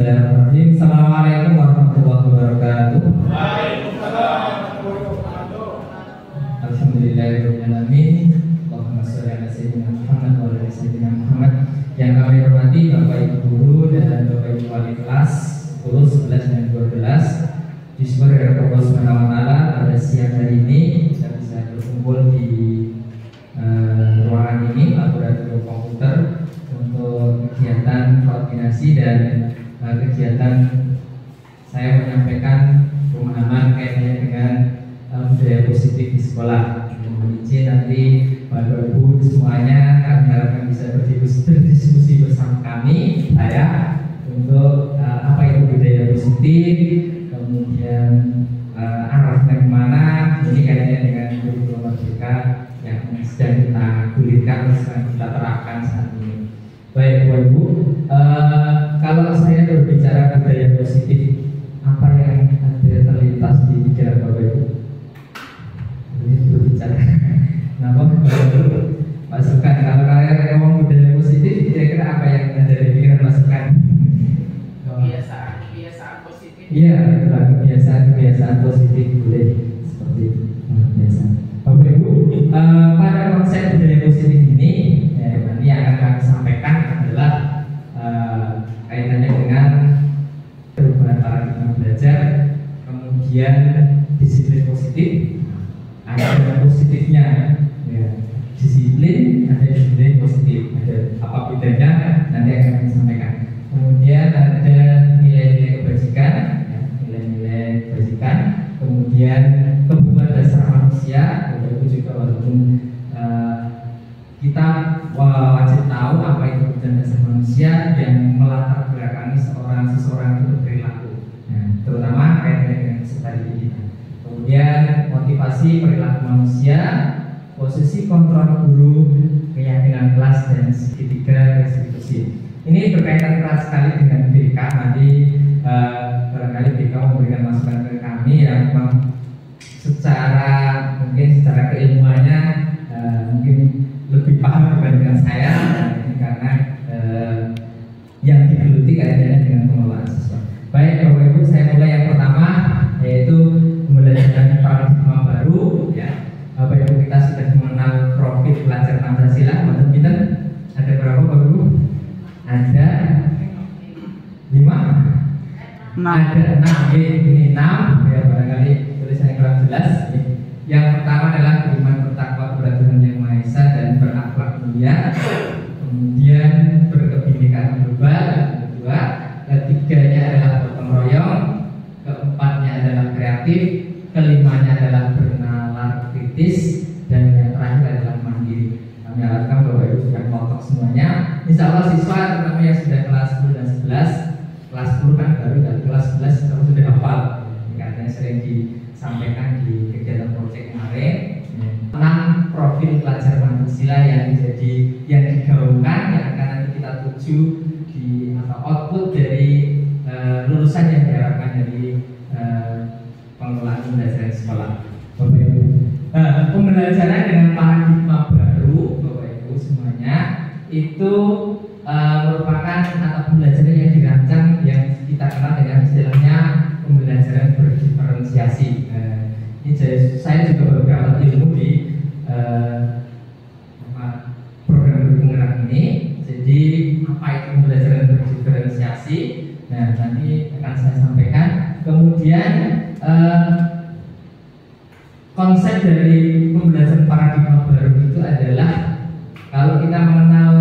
Bismillahirrahmanirrahim. Assalamualaikum warahmatullahi wabarakatuh. Waalaikumsalam warahmatullahi wabarakatuh. Alhamdulillahirabbil alamin. Allahumma shalli ala sayyidina Muhammad wa ala sayyidina Muhammad. Yang kami hormati Bapak Ibu guru dan Bapak Ibu wali kelas 10, 11 dan 12. Disyukur oleh Allah Subhanahu wa taala pada siang hari ini kita bisa berkumpul di ruangan ini, laboratorium komputer, untuk kegiatan koordinasi dan kegiatan saya menyampaikan pemahaman kaitannya dengan budaya positif di sekolah. Mohon izin nanti Bapak Ibu semuanya kami harapkan bisa berdiskusi bersama kami saya untuk apa itu budaya positif, kemudian arahnya kemana. Ini kaitannya dengan kurikulum merdeka yang sedang kita gulirkan, sedang kita terapkan saat ini. Baik Bapak Ibu, kalau saya berbicara budaya positif, apa yang ada terlintas di pikiran Bapak Ibu? Ini berbicara, kenapa Bapak Ibu masukkan? Kalau kalian ngomong budaya positif, kira-kira apa yang ada di pikiran masukkan? Kebiasaan positif. Iya, itulah kebiasaan positif, boleh seperti itu. Kebiasaan. Bapak Ibu, pada konsep budaya positif ini, nanti yang akan kami sampaikan adalah kaitannya dengan perubahan paradigma belajar, kemudian disiplin positif, ada positifnya, ya. Disiplin ada disiplin positif, ada apa bedanya nanti akan kami sampaikan. Kemudian ada nilai-nilai kebajikan, ya, nilai-nilai kebajikan, kemudian kebutuhan dasar manusia. Bapak Ibu juga walaupun kita wajib tahu apa itu kebutuhan dasar manusia yang melatar belakangi seseorang itu berperilaku, nah, terutama kaitannya dengan kesetaraan kita. Kemudian motivasi perilaku manusia, posisi kontrol guru, keyakinan kelas, dan segitiga restitusi. Ini berkaitan erat sekali dengan BK. Nanti barangkali BK memberikan masukan ke kami yang memang secara keilmuannya mungkin lebih paham dibandingkan saya, karena yang digeluti kaitannya dengan pengelolaan siswa. Baik Bapak Ibu, saya mulai yang pertama, yaitu pembelajaran paradigma baru. Ya, Bapak Ibu kita sudah mengenal profil pelajar Pancasila. Ada berapa Bapak Ibu? Ada 5. Ada 6. Ini 6. Ya, barangkali tulisannya kurang jelas. Yang pertama adalah beriman, bertakwa kepada Tuhan Yang Maha Esa dan berakhlak mulia. Kemudian berkebinekaan global. Kedua, ketiganya adalah gotong royong. Keempatnya adalah kreatif. Kelimanya adalah bernalar kritis. Dan yang terakhir adalah mandiri. Kami harapkan Bapak Ibu sudah ngotok semuanya. Insya Allah siswa terutama yang sudah kelas 10 dan 11, kelas 10 kan baru, dan kelas 11 insya Allah sudah hafal. Katanya sering disampaikan di kegiatan proyek kemarin. 6 profil pelajar Pancasila yang digaungkan, yang akan nanti kita tuju di output dari lulusan yang diharapkan dari pengelolaan pembelajaran sekolah. Bapak Ibu, pembelajaran dengan paradigma baru, Bapak Ibu semuanya, itu merupakan atau pembelajaran yang dirancang yang kita kenal dengan istilahnya pembelajaran berdiferensiasi. Ini saya juga beberapa ilmu di program berpenggerak ini. Jadi apa itu pembelajaran berdiferensiasi? Nah, nanti akan saya sampaikan. Kemudian konsep dari pembelajaran paradigma baru itu adalah, kalau kita mengenal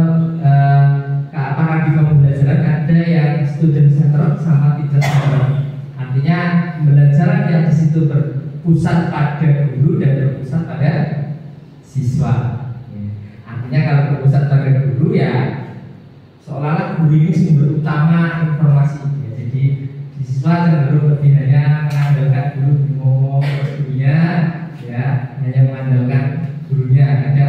paradigma pembelajaran, ada yang student centered sama teacher centered. Artinya pembelajaran yang di situ berpusat pada guru dan berpusat pada siswa. Artinya kalau berpusat pada guru, ya seolah-olah guru ini sumber utama informasi. Ya, jadi di siswa cenderung lebih hanya mengandalkan guru ngomong gurunya, ya hanya mengandalkan gurunya. Ada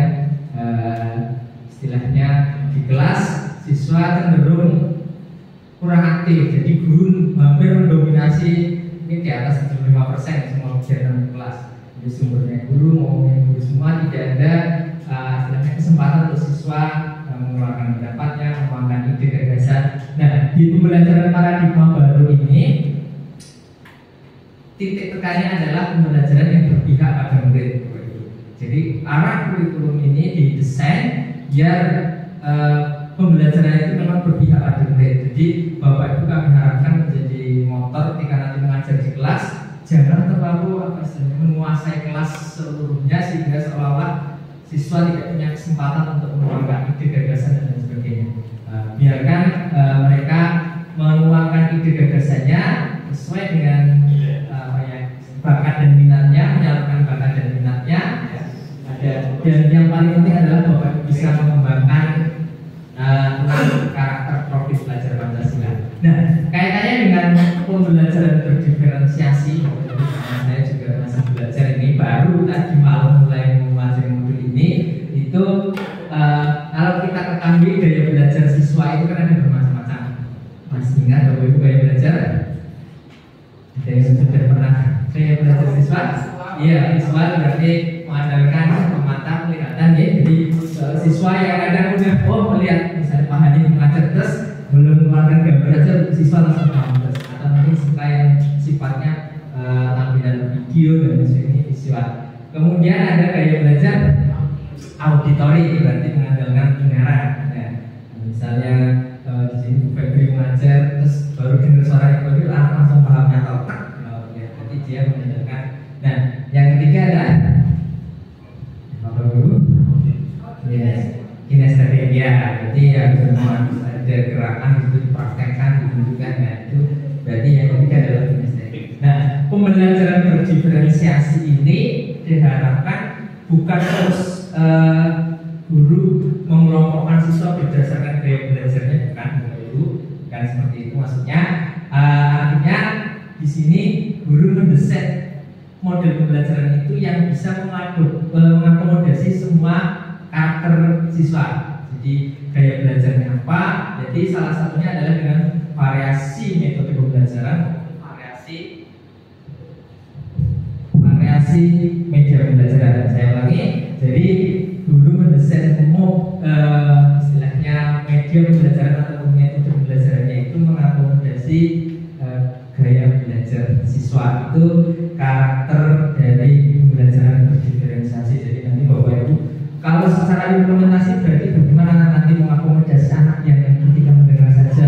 istilahnya di kelas siswa cenderung kurang aktif, jadi guru hampir mendominasi, ini di atas 75% semua kegiatan kelas. Jadi sumbernya guru, ngomongnya guru semua, tidak ada istilahnya kesempatan untuk siswa mengeluarkan pendapatnya, menuangkan ide gagasan. Nah, di pembelajaran paradigma baru ini titik tekannya adalah pembelajaran yang berpihak pada murid. Jadi arah kurikulum ini didesain biar pembelajaran itu memang berpihak pada murid. Jadi Bapak Ibu kami harapkan menjadi motor ketika nanti mengajar di kelas, jangan terlalu menguasai kelas seluruhnya sehingga seolah-olah siswa tidak punya kesempatan untuk menuangkan ide gagasan dan sebagainya. Biarkan mereka menuangkan ide gagasannya sesuai dengan bakat dan minatnya, menyalurkan bakat dan minatnya. Dan yang paling penting adalah Bapak bisa mengembangkan karakter profil belajar Pancasila. Nah, kaitannya dengan pembelajaran berdiferensiasi, saya juga masih belajar ini baru tadi malam mulai mempelajari modul ini. Itu kalau kita ketahui gaya belajar siswa itu kan ada bermacam-macam. Masih ingat Bapak Ibu gaya belajar? Ada yang sudah pernah gaya belajar siswa? Iya, siswa berarti mengandalkan mata penglihatan ya. Jadi siswa yang kadang udah melihat misalnya Pak Hadi mengajar terus belum mengeluarkan gambar aja siswa langsung paham terus. Atau mungkin suka yang sifatnya tampilan video dan sebagainya visual. Kemudian ada gaya belajar auditori, berarti mengandalkan pendengaran. Ya. Misalnya di sini Bu Febri mengajar terus baru dengar suara yang baru langsung paham nyata. Berarti dia mengandalkan. Nah, yang ketiga adalah kinestetik ya. Jadi yang harus ada gerakan itu dipraktekkan, ditunjukkan. Nah, itu berarti yang ketiga adalah kinestetik. Nah, pembelajaran berdiferensiasi ini diharapkan bukan terus guru mengelompokkan siswa berdasarkan gaya belajarnya, bukan seperti itu maksudnya. Artinya di sini guru mendesain model pembelajaran itu yang bisa mengakomodasi semua karakter siswa. Jadi gaya belajarnya apa? Jadi salah satunya adalah dengan variasi metode pembelajaran, variasi media pembelajaran. Saya ulangi. Jadi guru mendesain istilahnya media pembelajaran atau metode pembelajarannya itu mengakomodasi gaya belajar siswa. Itu karakter dari pembelajaran berdiferensiasi. Jadi nanti Bapak Ibu kalau secara implementasi berarti bagaimana nanti mengakomodasi anak yang ketika mendengar saja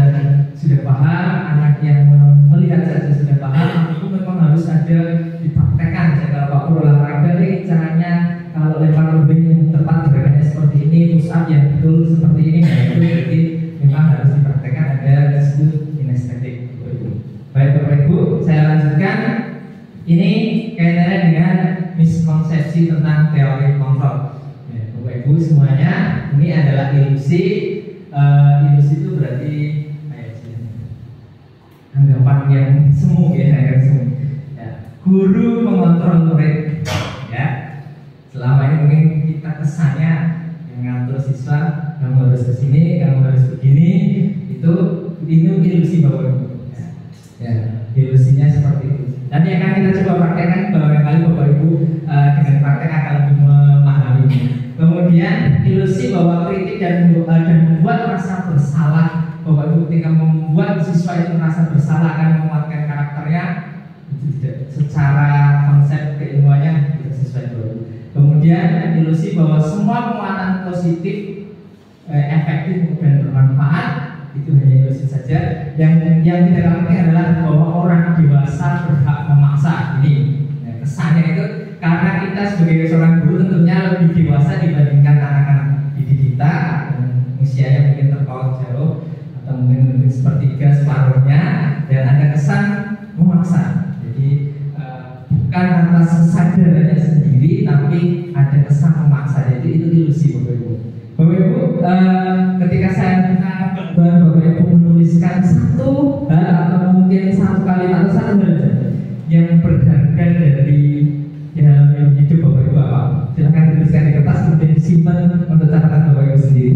sudah paham, anak yang melihat saja sudah paham, itu memang harus ada dipraktekkan. Kalau Pak olahraga ini caranya kalau lempar lebih yang tepat gerakannya seperti ini, push up yang betul seperti ini. Nah, itu berarti memang harus dipraktekkan, ada disebut kinestetik. Baik Bapak Ibu, saya lanjutkan. Ini kaitannya dengan miskonsepsi tentang teori kontrol. Ya, Bapak Ibu semuanya, ini adalah ilusi. Ilusi itu berarti anggapan yang semu ya, yang semu. Ya, guru mengontrol murid. Ya, selama ini mungkin kita kesannya yang ngatur siswa, kamu harus kesini, kamu harus begini. Itu ilusi Bapak Ibu. Ya, ilusinya seperti itu. Nanti akan kita coba praktekkan beberapa kali Bapak Ibu dengan praktek akan lebih memahaminya. Kemudian ilusi bahwa kritik dan membuat rasa bersalah. Bapak Ibu ketika membuat siswa itu merasa bersalah akan menguatkan karakternya, itu tidak secara konsep keilmuannya tidak sesuai Bapak Ibu. Kemudian ilusi bahwa semua penguatan positif efektif dan bermanfaat, itu hanya ilusi saja. Yang tidak penting adalah bahwa orang dewasa berhak memaksa. Ini ya, kesannya itu karena kita sebagai seorang guru tentunya lebih dewasa dibandingkan anak-anak didik kita, usianya mungkin terpaut jauh atau mungkin sepertiga separuhnya, dan ada kesan memaksa. Jadi bukan atas kesadarannya sendiri, tapi ada kesan memaksa. Jadi itu ilusi Bapak Ibu. Bapak Ibu, ketika saya minta Bapak Ibu menuliskan satu hal atau mungkin satu kalimat atau satu hal yang berharga dari dalam hidup Bapak Ibu apa? Silahkan dituliskan di kertas, kemudian disimpan untuk catatan Bapak Ibu sendiri.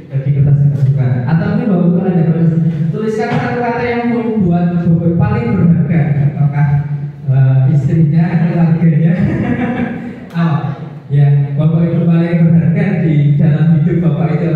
Bagi kertas yang terbuka. Atau mungkin Bapak Ibu ada tuliskan satu kata yang membuat Bapak Ibu paling berharga. Apakah istrinya, keluarganya, apa? Yang Bapak Ibu paling berharga di dalam hidup Bapak itu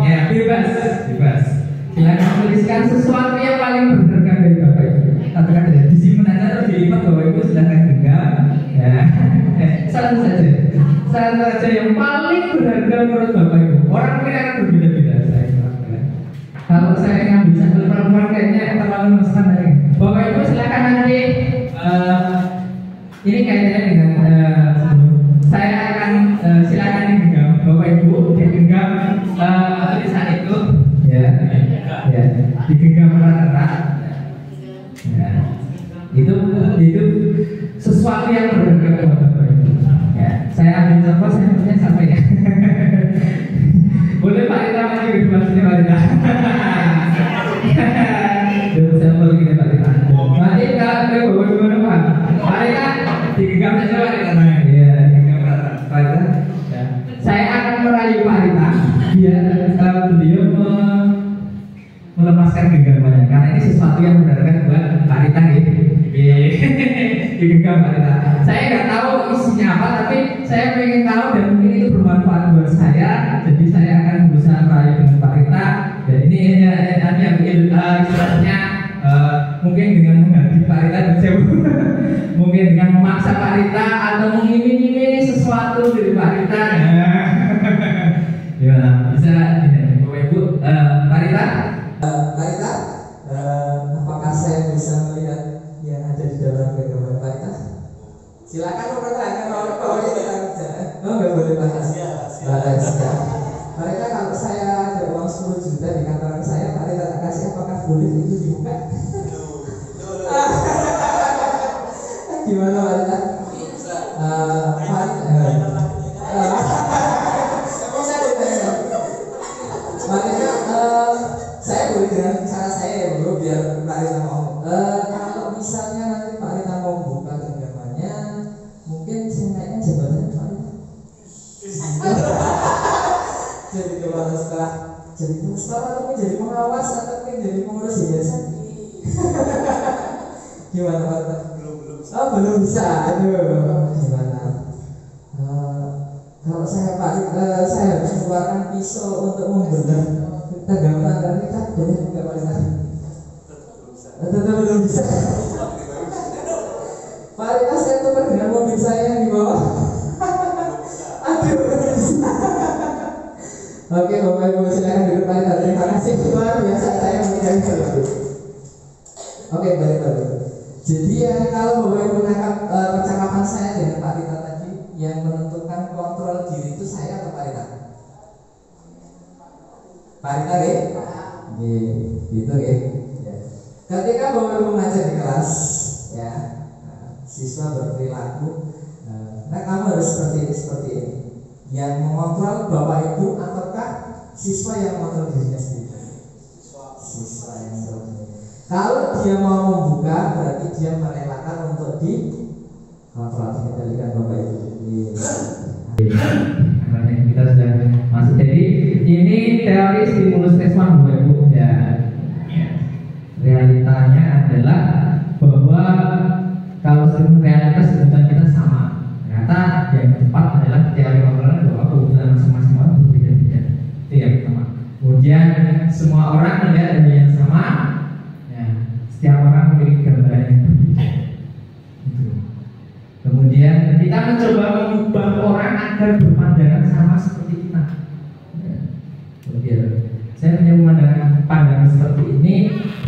Ya, bebas. Silakan tuliskan sesuatu yang paling berharga dari Bapak Ibu. Katakan saja disimpan aja atau dilipat Bapak Ibu, silakan genggam. Ya, satu saja yang paling berharga menurut Bapak Ibu. Orang mungkin akan berbeda-beda. Kalau saya ngambil sampel perempuan kayaknya terlalu mesra dari Bapak Ibu, silakan nanti. Ini kaitannya dengan saya akan silakan genggam Bapak Ibu digenggam tulisan itu ya digenggam erat-erat ya. Itu sesuatu yang berharga buat Bapak Ibu ya. Saya ambil contoh, saya punya sampai ya. Boleh Pak Rita maju ke depan sini Pak Rita. Sampel kita Pak Rita. Nanti kalau ke Bapak Ibu mana Pak? Pak Rita digenggam saja Pak Rita. Ya, digenggam erat-erat Pak Rita. Ya. Saya akan merayu Pak Rita biar beliau melepaskan genggamannya, karena ini sesuatu yang berharga buat Pak Rita gitu. Digenggam Pak Rita. Saya nggak tahu isinya apa, tapi saya pengen tahu dan mungkin itu bermanfaat buat saya. Jadi saya akan berusaha merayu dengan Pak Rita. Dan ini hanya istilahnya mungkin dengan mengganti Pak Rita dan saya mungkin dengan memaksa Pak Rita atau mengiming-iming sesuatu dari Pak Rita. Gimana? Bisa ini, Bapak Ibu, Pak Rita? Pak Rita, apakah saya bisa melihat yang ada di dalam genggaman Pak Rita? Silakan mempertanyakan kalau ini kita kerja. Oh, nggak boleh Pak. Rahasia. Pak Rita, kalau saya ada uang 10 juta di kantoran saya, Pak Rita tak kasih, apakah boleh itu dibuka? Gimana Pak Rita? Saya boleh dengan cara saya ya bro, biar Pak Rita mau. Kalau misalnya nanti Pak Rita mau buka genggamannya, mungkin saya naikkan jabatan Pak Rita. Jadi kepala sekolah, jadi pengusaha atau jadi pengawas atau jadi pengurus yayasan. Gimana Pak Rita? Oh belum bisa, aduh gimana? Kalau saya Pak Rita, saya harus mengeluarkan pisau untuk membelah genggaman dan kita boleh juga Pak Rita. Tetap belum bisa. Pak Rita, saya tukar dengan mobil saya yang di bawah. Aduh. Oke Bapak Ibu, silakan duduk Pak Rita. Terima kasih, luar biasa saya mengingat itu. Oke baik. Jadi ya kalau Bapak Ibu menangkap percakapan saya dengan Pak Rita tadi, yang menentukan kontrol diri itu saya atau Pak Rita? Pak Rita ya? Gitu ya. Ketika Bapak Ibu mengajar di kelas, ya, siswa berperilaku, nah kamu harus seperti ini. Yang mengontrol Bapak Ibu ataukah siswa yang mengontrol dirinya sendiri? Siswa yang mengontrol. Kalau dia mau membuka, berarti dia merelakan untuk dikontrol, dikendalikan Bapak Ibu. Kita sudah masuk. Jadi ini teori stimulus respons Bapak Ibu ya. Realitanya adalah bahwa kalau realitas sebenarnya kita sama. Ternyata yang tepat adalah teori kontrol bahwa kebutuhan masing-masing orang berbeda-beda. Itu yang pertama. Kemudian semua orang melihat ada yang sama. Ya, setiap orang memiliki gambaran yang berbeda. Gitu. Kemudian kita mencoba mengubah orang agar berpandangan sama seperti kita. Ya. Saya punya pandangan seperti ini.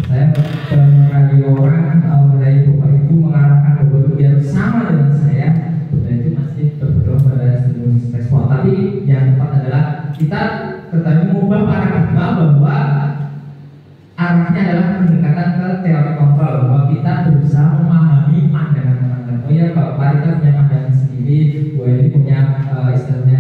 Saya merayu orang, merayu Bapak Ibu, mengarahkan Bapak Ibu biar sama dengan saya. Dan itu masih berpedoman pada stimulus respon. Tapi yang tepat adalah kita tetap mengubah paradigma bahwa arahnya adalah pendekatan ke teori kontrol, bahwa kita berusaha memahami pandangan orang lain. Oh ya, Pak Rita punya pandangan sendiri, Bu Eli punya istilahnya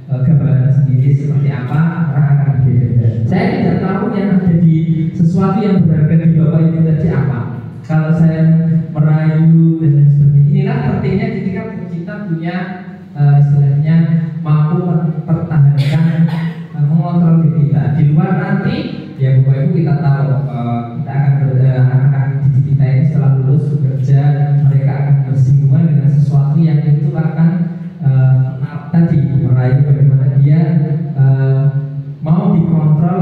gambaran sendiri seperti apa, orang akan berbeda. Saya tidak tahu yang ada di sesuatu yang berharga di Bapak Ibu tadi apa. Kalau saya merayu dan lain sebagainya, inilah pentingnya ketika kita punya istilahnya mampu mempertahankan mengontrol diri kita. Di luar nanti ya Bapak Ibu kita tahu kita akan didik kita ini setelah lulus bekerja, mereka akan bersinggungan dengan sesuatu yang itu akan tadi merayu bagaimana dia mau dikontrol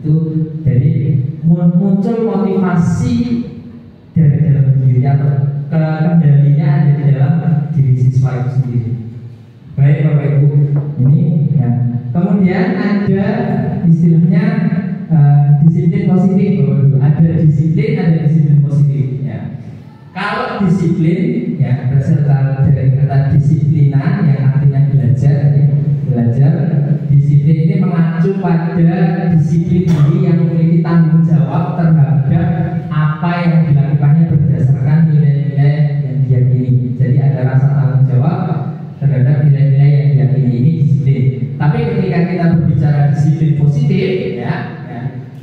itu dari muncul motivasi dari dalam diri atau kendalinya ada di dalam diri siswa itu sendiri. Baik Bapak Ibu, ini ya. Kemudian ada istilahnya disiplin positif Bapak Ibu. Ada disiplin positif ya. Kalau disiplin ya berasal dari kata disiplinan yang artinya belajar. Disiplin ini mengacu pada disiplin diri yang memiliki tanggung jawab terhadap apa yang dilakukannya berdasarkan nilai-nilai yang diyakini. Jadi ada rasa tanggung jawab terhadap nilai-nilai yang diyakini, ini disiplin. Tapi ketika kita berbicara disiplin positif ya,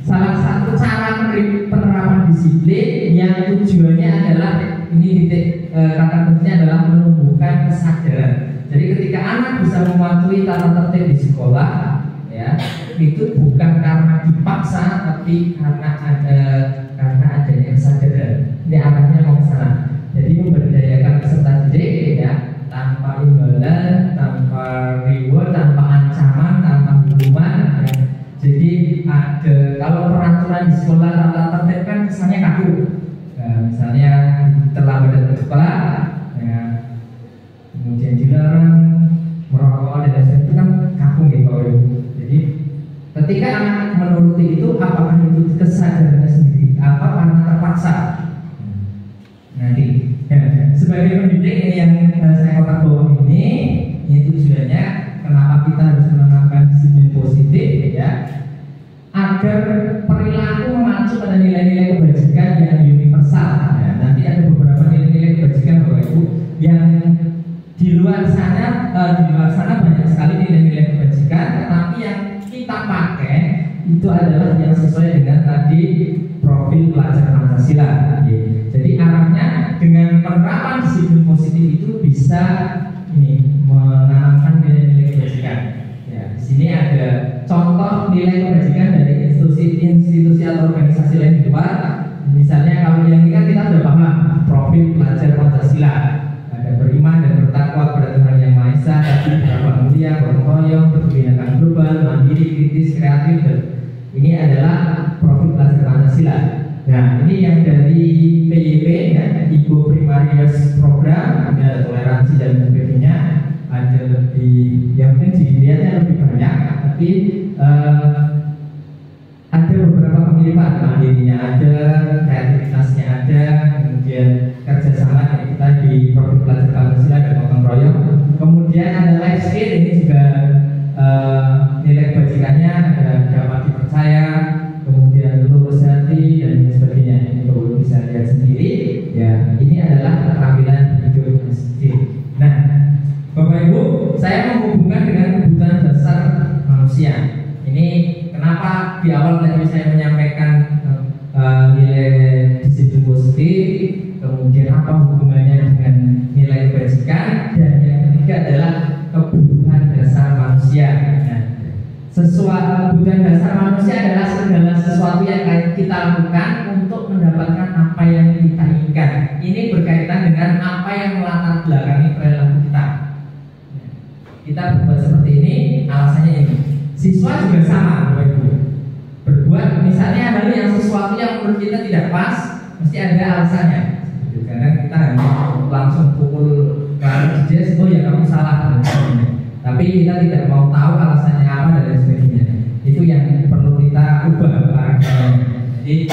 salah satu cara penerapan disiplin yang tujuannya adalah ini kata kuncinya adalah menumbuhkan kesadaran. Jadi ketika anak bisa mematuhi tata tertib di sekolah ya, itu bukan karena dipaksa tapi karena adanya kesadaran. Ini arahnya mau ke sana. Jadi memberdayakan peserta didik ya, tanpa imbalan, tanpa reward, tanpa ancaman, tanpa hukuman ya. Jadi ada, kalau peraturan di sekolah tata tertib kan kesannya kaku. Nah, misalnya terlambat datang ke sekolah ya, kemudian dilarang merokok dan lain-lain, itu kan kaku gitu. Jadi ketika anak menuruti itu, apakah itu kesadarannya sendiri apa karena terpaksa? Nanti ya, sebagai pendidik ini yang saya kotak bawah ini tujuannya kenapa kita harus menanamkan disiplin positif ya, agar perilaku mengacu pada nilai-nilai kebajikan yang universal ya. Nanti ada beberapa nilai-nilai kebajikan Bapak Ibu yang di luar sana banyak sekali nilai-nilai kebajikan, tetapi yang kita pakai itu adalah yang sesuai dengan tadi profil pelajar Pancasila. Jadi arahnya dengan penerapan disiplin positif itu bisa menanamkan nilai-nilai kebajikan. Ya, di sini ada contoh nilai kebajikan dari institusi atau organisasi lain di luar. Misalnya kalau yang ini kan kita sudah paham profil pelajar Pancasila. Ada beriman dan bertakwa kepada Tuhan Yang Maha Esa, tapi berbuat mulia, gotong royong, berkebinekaan global, mandiri, kritis, kreatif. Dan ini adalah profil pelajar Pancasila. Nah, ini yang dari PYP ya, Ibu Primarius Program, ada toleransi dan sebagainya. Ada lebih, yang mungkin dilihatnya lebih banyak, tapi ada beberapa pemilihan, mandirinya ada, kreativitasnya ada, kemudian kerjasama yang kita di profil pelajar Pancasila dan gotong royong. Kemudian ada life skill, ini juga nilai kebajikannya ada dapat dipercaya, kemudian lurus hati dan sebagainya. Ini perlu bisa lihat sendiri. Ya, ini adalah keterampilan hidup sendiri. Nah, Bapak Ibu, saya menghubungkan dengan kebutuhan dasar manusia. Ini kenapa di awal tadi saya menyampaikan nilai disiplin positif, kemudian apa hubungannya dengan nilai kebajikan, dan yang ketiga adalah kebutuhan dasar manusia. Nah, kebutuhan dasar manusia adalah segala sesuatu yang kita lakukan untuk mendapatkan apa yang kita inginkan. Ini berkaitan dengan apa yang melatar belakangi perilaku kita. Kita berbuat seperti ini, alasannya ini. Siswa juga sama, Bapak Ibu. Berbuat misalnya hal yang sesuatu yang menurut kita tidak pas, mesti ada alasannya. Karena kita hanya langsung pukul ke jazz, oh ya kamu salah dan sebagainya. Tapi kita tidak mau tahu alasannya apa dan sebagainya. Itu yang perlu kita ubah paradigmanya. Jadi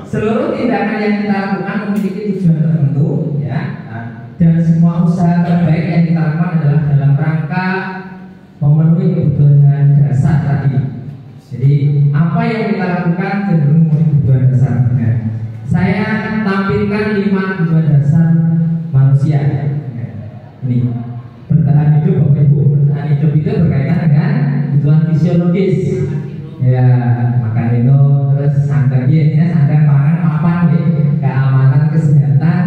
seluruh tindakan yang kita lakukan memiliki tujuan tertentu, ya. Dan semua usaha terbaik yang kita lakukan adalah dalam rangka memenuhi kebutuhan dasar tadi. Jadi apa yang kita lakukan cenderung memenuhi kebutuhan dasar. Nah, saya tampilkan 5 kebutuhan dasar manusia. Ini bertahan hidup, Bapak Ibu. Bertahan hidup itu berkaitan dengan kebutuhan fisiologis. Ya, makan minum, terus sandang, ya, sandang pangan, papan, ya, keamanan, kesehatan.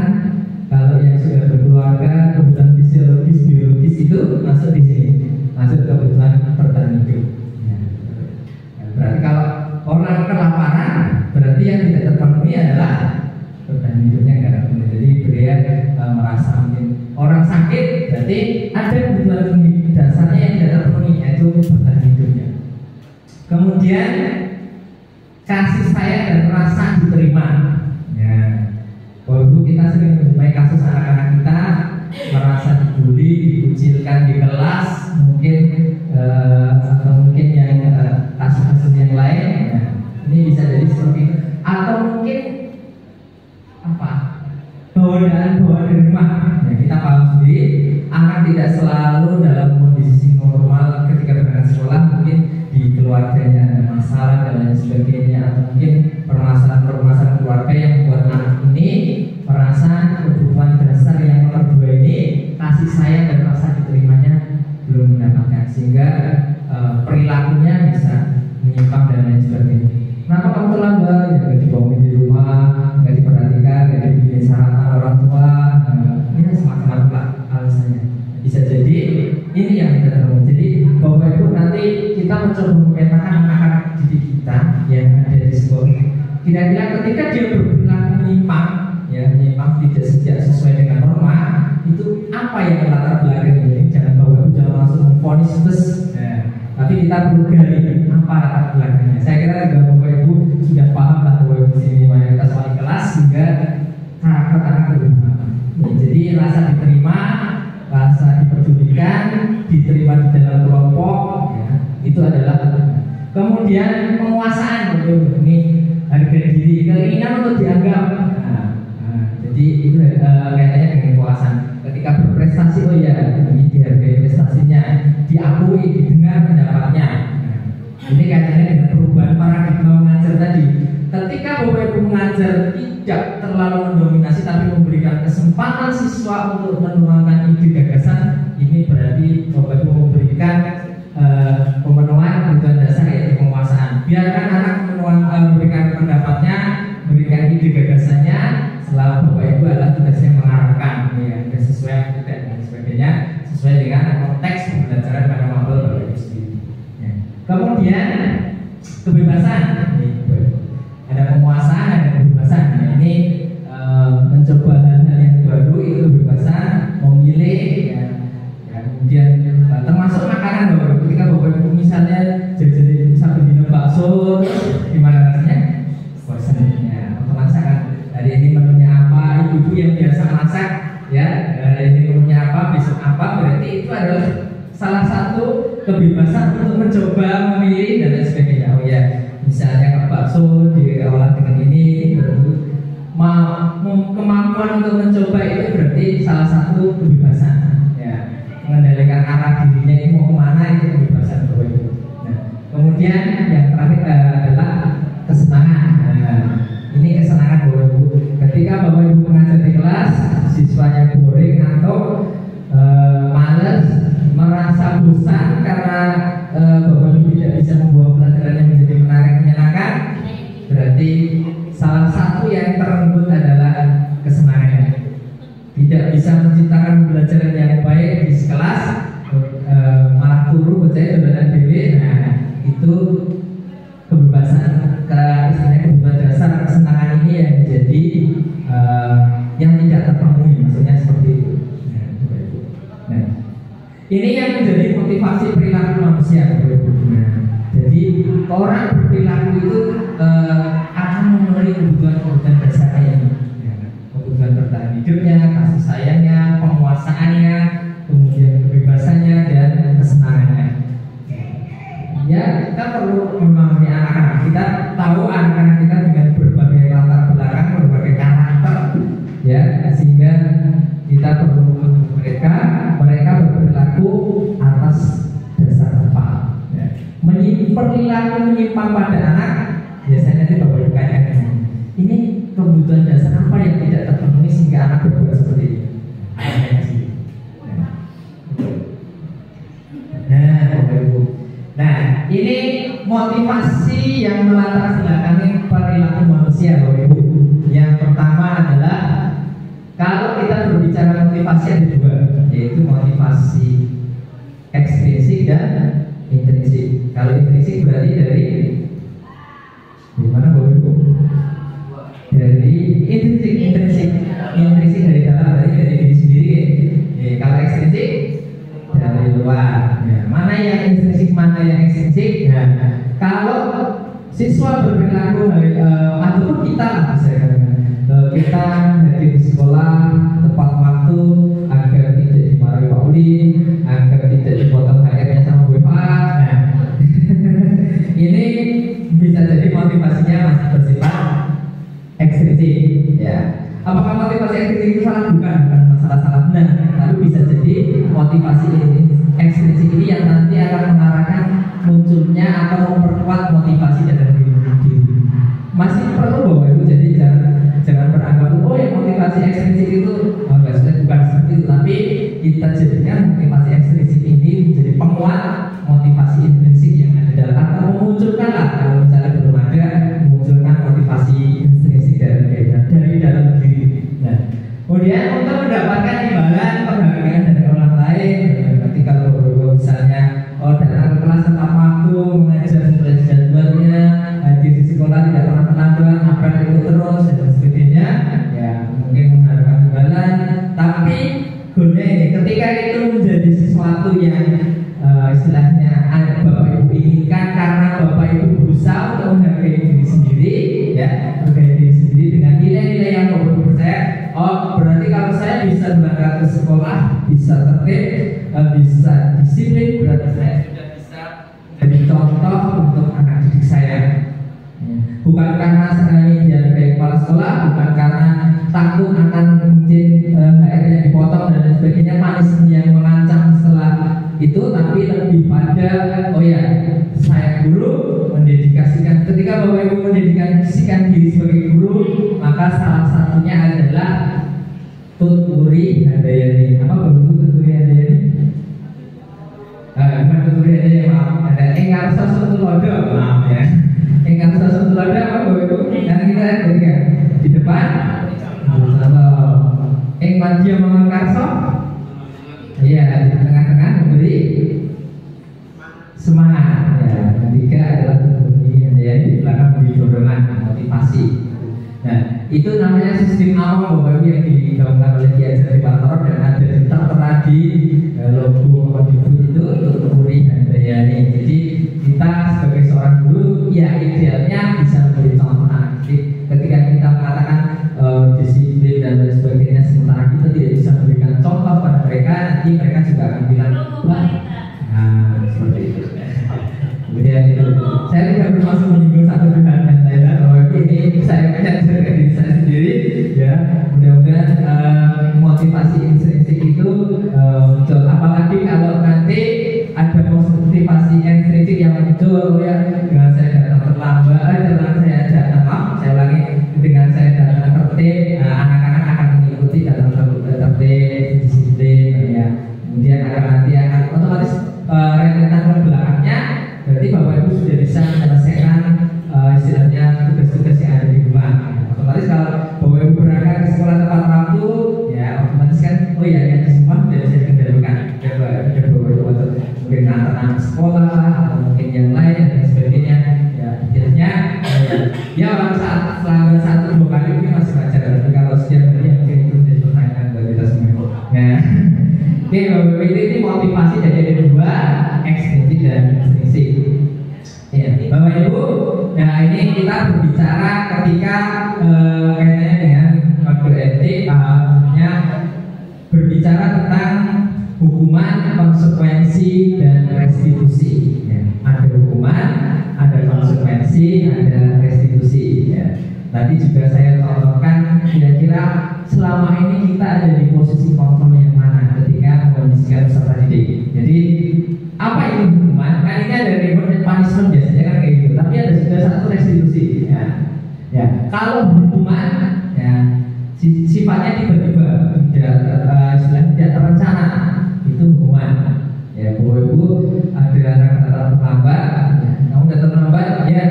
Kalau yang sudah berkeluarga, kebutuhan fisiologis, biologis itu masuk di sini, masuk kebutuhan bertahan hidup. Ya. Berarti kalau orang kelaparan, berarti yang tidak terpenuhi adalah bertahan hidupnya nggak terpenuhi. Jadi dia merasa mungkin orang sakit, berarti ada kebutuhan dasarnya yang tidak terpenuhi, yaitu bertahan hidupnya. Kemudian kasih sayang dan rasa diterima. Ya, Bapak Ibu, kita sering menjumpai kasus anak-anak kita merasa dibully, dikucilkan di kelas, mungkin atau mungkin yang kasus-kasus yang lain. Ya, ini bisa jadi seperti itu. Atau mungkin apa? Bawaan dari rumah. Ya, kita paham sendiri, anak tidak selalu dalam kondisi normal ketika berangkat sekolah, mungkin di keluarganya ada masalah dan lain sebagainya, atau mungkin permasalahan keluarga yang membuat anak ini merasa kebutuhan dasar yang nomor 2 ini, kasih sayang dan rasa diterimanya belum mendapatkan, sehingga perilakunya bisa menyimpang dan lain sebagainya. Kenapa kamu terlambat? Ya, nggak dibangunin di rumah, nggak diperhatikan, nggak dibikin sarapan orang tua, ini semacam itulah alasannya. Bisa jadi ini yang kita tahu. Jadi Bapak Ibu, nanti kita mencoba memetakan anak-anak didik kita yang ada di sekolah. Kira-kira ketika dia berperilaku menyimpang, ya menyimpang tidak sesuai dengan norma, itu apa yang latar belakangnya? Jangan Bapak Ibu jangan langsung memvonis terus. Tapi kita perlu gali apa latar belakangnya. Saya kira juga Bapak Ibu sudah paham lah Bapak Ibu di sini mayoritas wali kelas hingga karakter anak berubah. Jadi rasa diterima, rasa dipedulikan, diterima di dalam kelompok, ya, itu adalah. Kemudian penguasaan, ini harga diri, keinginan untuk dianggap. Jadi itu kaitannya dengan penguasaan. Ketika berprestasi, oh ya ini dihargai prestasinya, diakui, didengar pendapatnya. Ini kaitannya dengan perubahan paradigma mengajar tadi. Ketika Bapak Ibu mengajar tidak terlalu mendominasi, tapi memberikan kesempatan siswa untuk menuangkan ide gagasan, ini berarti Bapak Ibu memberikan pemenuhan kebutuhan dasar, yaitu penguasaan. Biarkan anak memberikan pendapatnya, memberikan ide gagasannya, selama Bapak Ibu adalah tugasnya mengarahkan, ya, sesuai tidak dan sebagainya, sesuai dengan konteks pembelajaran pada mapel Bapak Ibu sendiri. Ya. Kemudian kebebasan, ada penguasaan, ada kebebasan. Nah, ini mencoba hal-hal yang baru, itu kebebasan memilih, ya. Kemudian termasuk makanan Bapak Ibu. Ketika Bapak Ibu misalnya jajan sampai dino bakso, gimana rasanya? Bosan, ya. Otomatis akan hari ini menunya apa, ibu-ibu yang biasa masak, ya, hari ini menunya apa, besok apa, berarti itu adalah salah satu kebebasan untuk mencoba, memilih dan lain sebagainya. Oh ya, misalnya bakso diolah dengan ini, kemampuan untuk mencoba itu berarti salah satu kebebasan, ya, mengendalikan arah dirinya ini mau kemana, itu kebebasan Bapak Ibu. Nah, kemudian yang terakhir adalah kesenangan. Nah, ini kesenangan Bapak Ibu. Ketika Bapak Ibu mengajar di kelas, siswanya boring atau malas, merasa bosan karena Bapak Ibu tidak bisa membawa pelajarannya menjadi menarik, menyenangkan, berarti salah satu yang terenggut adalah kesenangannya. Tidak bisa menciptakan pembelajaran yang baik di kelas, malah turu percaya kebenaran dewi. Nah, itu kebebasan, istilahnya kebutuhan dasar kesenangan ini yang menjadi yang tidak terpenuhi, maksudnya seperti itu. Nah, ini yang menjadi motivasi perilaku manusia. Nah, jadi orang berperilaku itu akan memenuhi kebutuhan dasarnya ini, kebutuhan bertahan hidupnya, kasih sayangnya, penguasaannya, kemudian kebebasannya dan kesenangannya. Ya, kita perlu memahami anak-anak kita, tahu anak-anak kita dengan berbagai latar belakang, berbagai karakter, ya, sehingga kita perlu mereka berperilaku atas dasar apa, ya. Perilaku menyimpang pada anak biasanya nanti Bapak Ibu tanyakan, ini kebutuhan dasar apa yang tidak terpenuhi sehingga anak berbuat seperti ini? Nah, Bapak Ibu. Nah, ini motivasi yang melatar belakangi perilaku manusia, Bapak Ibu. Yang pertama adalah, kalau kita berbicara motivasi ada dua, yaitu motivasi ekstrinsik dan intrinsik. Kalau intrinsik berarti dari mana Bapak Ibu? Dari intrinsik dari dalam, berarti dari diri sendiri. Kalau ekstrinsik dari luar. Ya, mana yang intrinsik, mana yang ekstrinsik? Nah, kalau siswa berperilaku ataupun kita lah saya katakan, kita hadir di sekolah tepat waktu agar tidak dimarahi Pak Uli, agar tidak dipotong HR-nya sama Bu Eva. Nah, ini bisa jadi motivasinya masih bersifat ekstrinsik, ya. Apakah motivasi ekstrinsik itu salah? Bukan masalah salah benar, tapi bisa jadi motivasi ekstrinsik ini yang nanti akan mengarahkan munculnya atau memperkuat motivasi dalam diri. Masih perlu Bapak Ibu, jadi jangan beranggap oh ya motivasi ekstrinsik itu bukan seperti itu, tapi kita jadikan motivasi ekstrinsik ini menjadi penguat motivasi intrinsik yang ada dalam, atau memunculkan lah kalau misalnya belum ada, memunculkan motivasi intrinsik dari dalam diri. Nah, kemudian untuk mendapatkan imbalan penghargaan dari orang lain, ketika misalnya datang ke kelas tepat waktu, mengajar sesuai jadwalnya, hadir di sekolah tidak pernah terlambat, apel itu terus dan sebagainya, ya mungkin mengharapkan imbalan. Tapi goalnya ini, ketika itu menjadi sesuatu yang istilahnya Bapak Ibu inginkan karena Bapak Ibu berusaha untuk menghargai diri sendiri, ya menghargai diri sendiri dengan nilai-nilai yang Bapak Ibu percaya. Oh berarti kalau saya bisa berangkat ke sekolah, bisa tertib, bisa disiplin, berarti saya sudah bisa menjadi contoh untuk anak didik saya. Bukan karena saya ingin jadi kepala sekolah, bukan karena takut akan mungkin HR-nya dipotong dan sebagainya, manis yang mengancam setelah itu, tapi lebih pada oh ya saya guru mendedikasikan, ketika Bapak Ibu mendedikasikan diri sebagai guru, maka salah satunya adalah tuturi handayani. Apa Bapak Ibu tuturi handayani? Bukan tuturi handayani, maaf, ada engkar sosok tulodo, maaf ya. Engkar sosok tulodo apa Bapak Ibu? Nanti kita ketika di depan engkar dia mengengkarso, iya di tengah-tengah memberi semangat. Ya, yang ketiga adalah tuturi handayani, di belakang memberi dorongan, motivasi. Nah, itu namanya sistem awal Bapak Ibu yang digaungkan oleh Ki Hajar Dewantara dan ada tertera di logo Kemendikbud itu tuturi handayani. Jadi kita sebagai seorang guru ya idealnya bisa memberi contoh anak didik. Ketika kita mengatakan disiplin dan lain sebagainya, sementara kita tidak bisa memberikan contoh pada mereka, nanti mereka juga akan bilang wah, nah seperti itu. Kemudian itu saya tidak bermaksud menyinggung satu dengan yang lain, bahwa ini saya mengajar diri saya sendiri, ya mudah-mudahan motivasi intrinsik itu muncul. Apalagi kalau nanti ada motivasi intrinsik yang muncul, ya dengan saya datang terlambat, dengan saya datang saya ulangi, dengan saya datang tertib, anak-anak akan mengikuti datang tertib, disiplin, ya kemudian nanti akan otomatis rentetan ke belakangnya. Berarti Bapak Ibu sudah bisa menyelesaikan istilahnya tugas-tugas yang ada di rumah. Otomatis kalau Bapak Ibu berangkat ke sekolah tepat waktu, ya otomatis kan oh ya yang semua sudah bisa dikendalikan. Bapak Ibu untuk mungkin anak-anak sekolah atau mungkin yang lain dan sebagainya. Ya istilahnya ya saat selama 1-2 kali mungkin masih wajar, tapi kalau setiap hari mungkin itu menjadi pertanyaan bagi kita semua. Nah, oke Bapak Ibu, ini motivasi dari ada dua, ekstrinsik dan intrinsik. Ya, Bapak Ibu, nah ini kita berbicara ketika kaitannya dengan kode etik, berbicara tentang hukuman, konsekuensi dan restitusi. Ya, ada hukuman, ada konsekuensi, ada restitusi. Ya. Tadi juga saya contohkan kira-kira selama ini kita ada di posisi kontrol yang mana ketika mengondisikan peserta didik. Jadi apa itu hukuman? Kan ini ada reward dan punishment biasanya kan kayak gitu. Tapi ada juga satu restitusi. Ya, ya. Kalau hukuman, ya sifatnya tiba-tiba, tidak terencana, itu hukuman. Ya, Bapak Ibu ada anak datang terlambat, ya, kamu datang terlambat, ya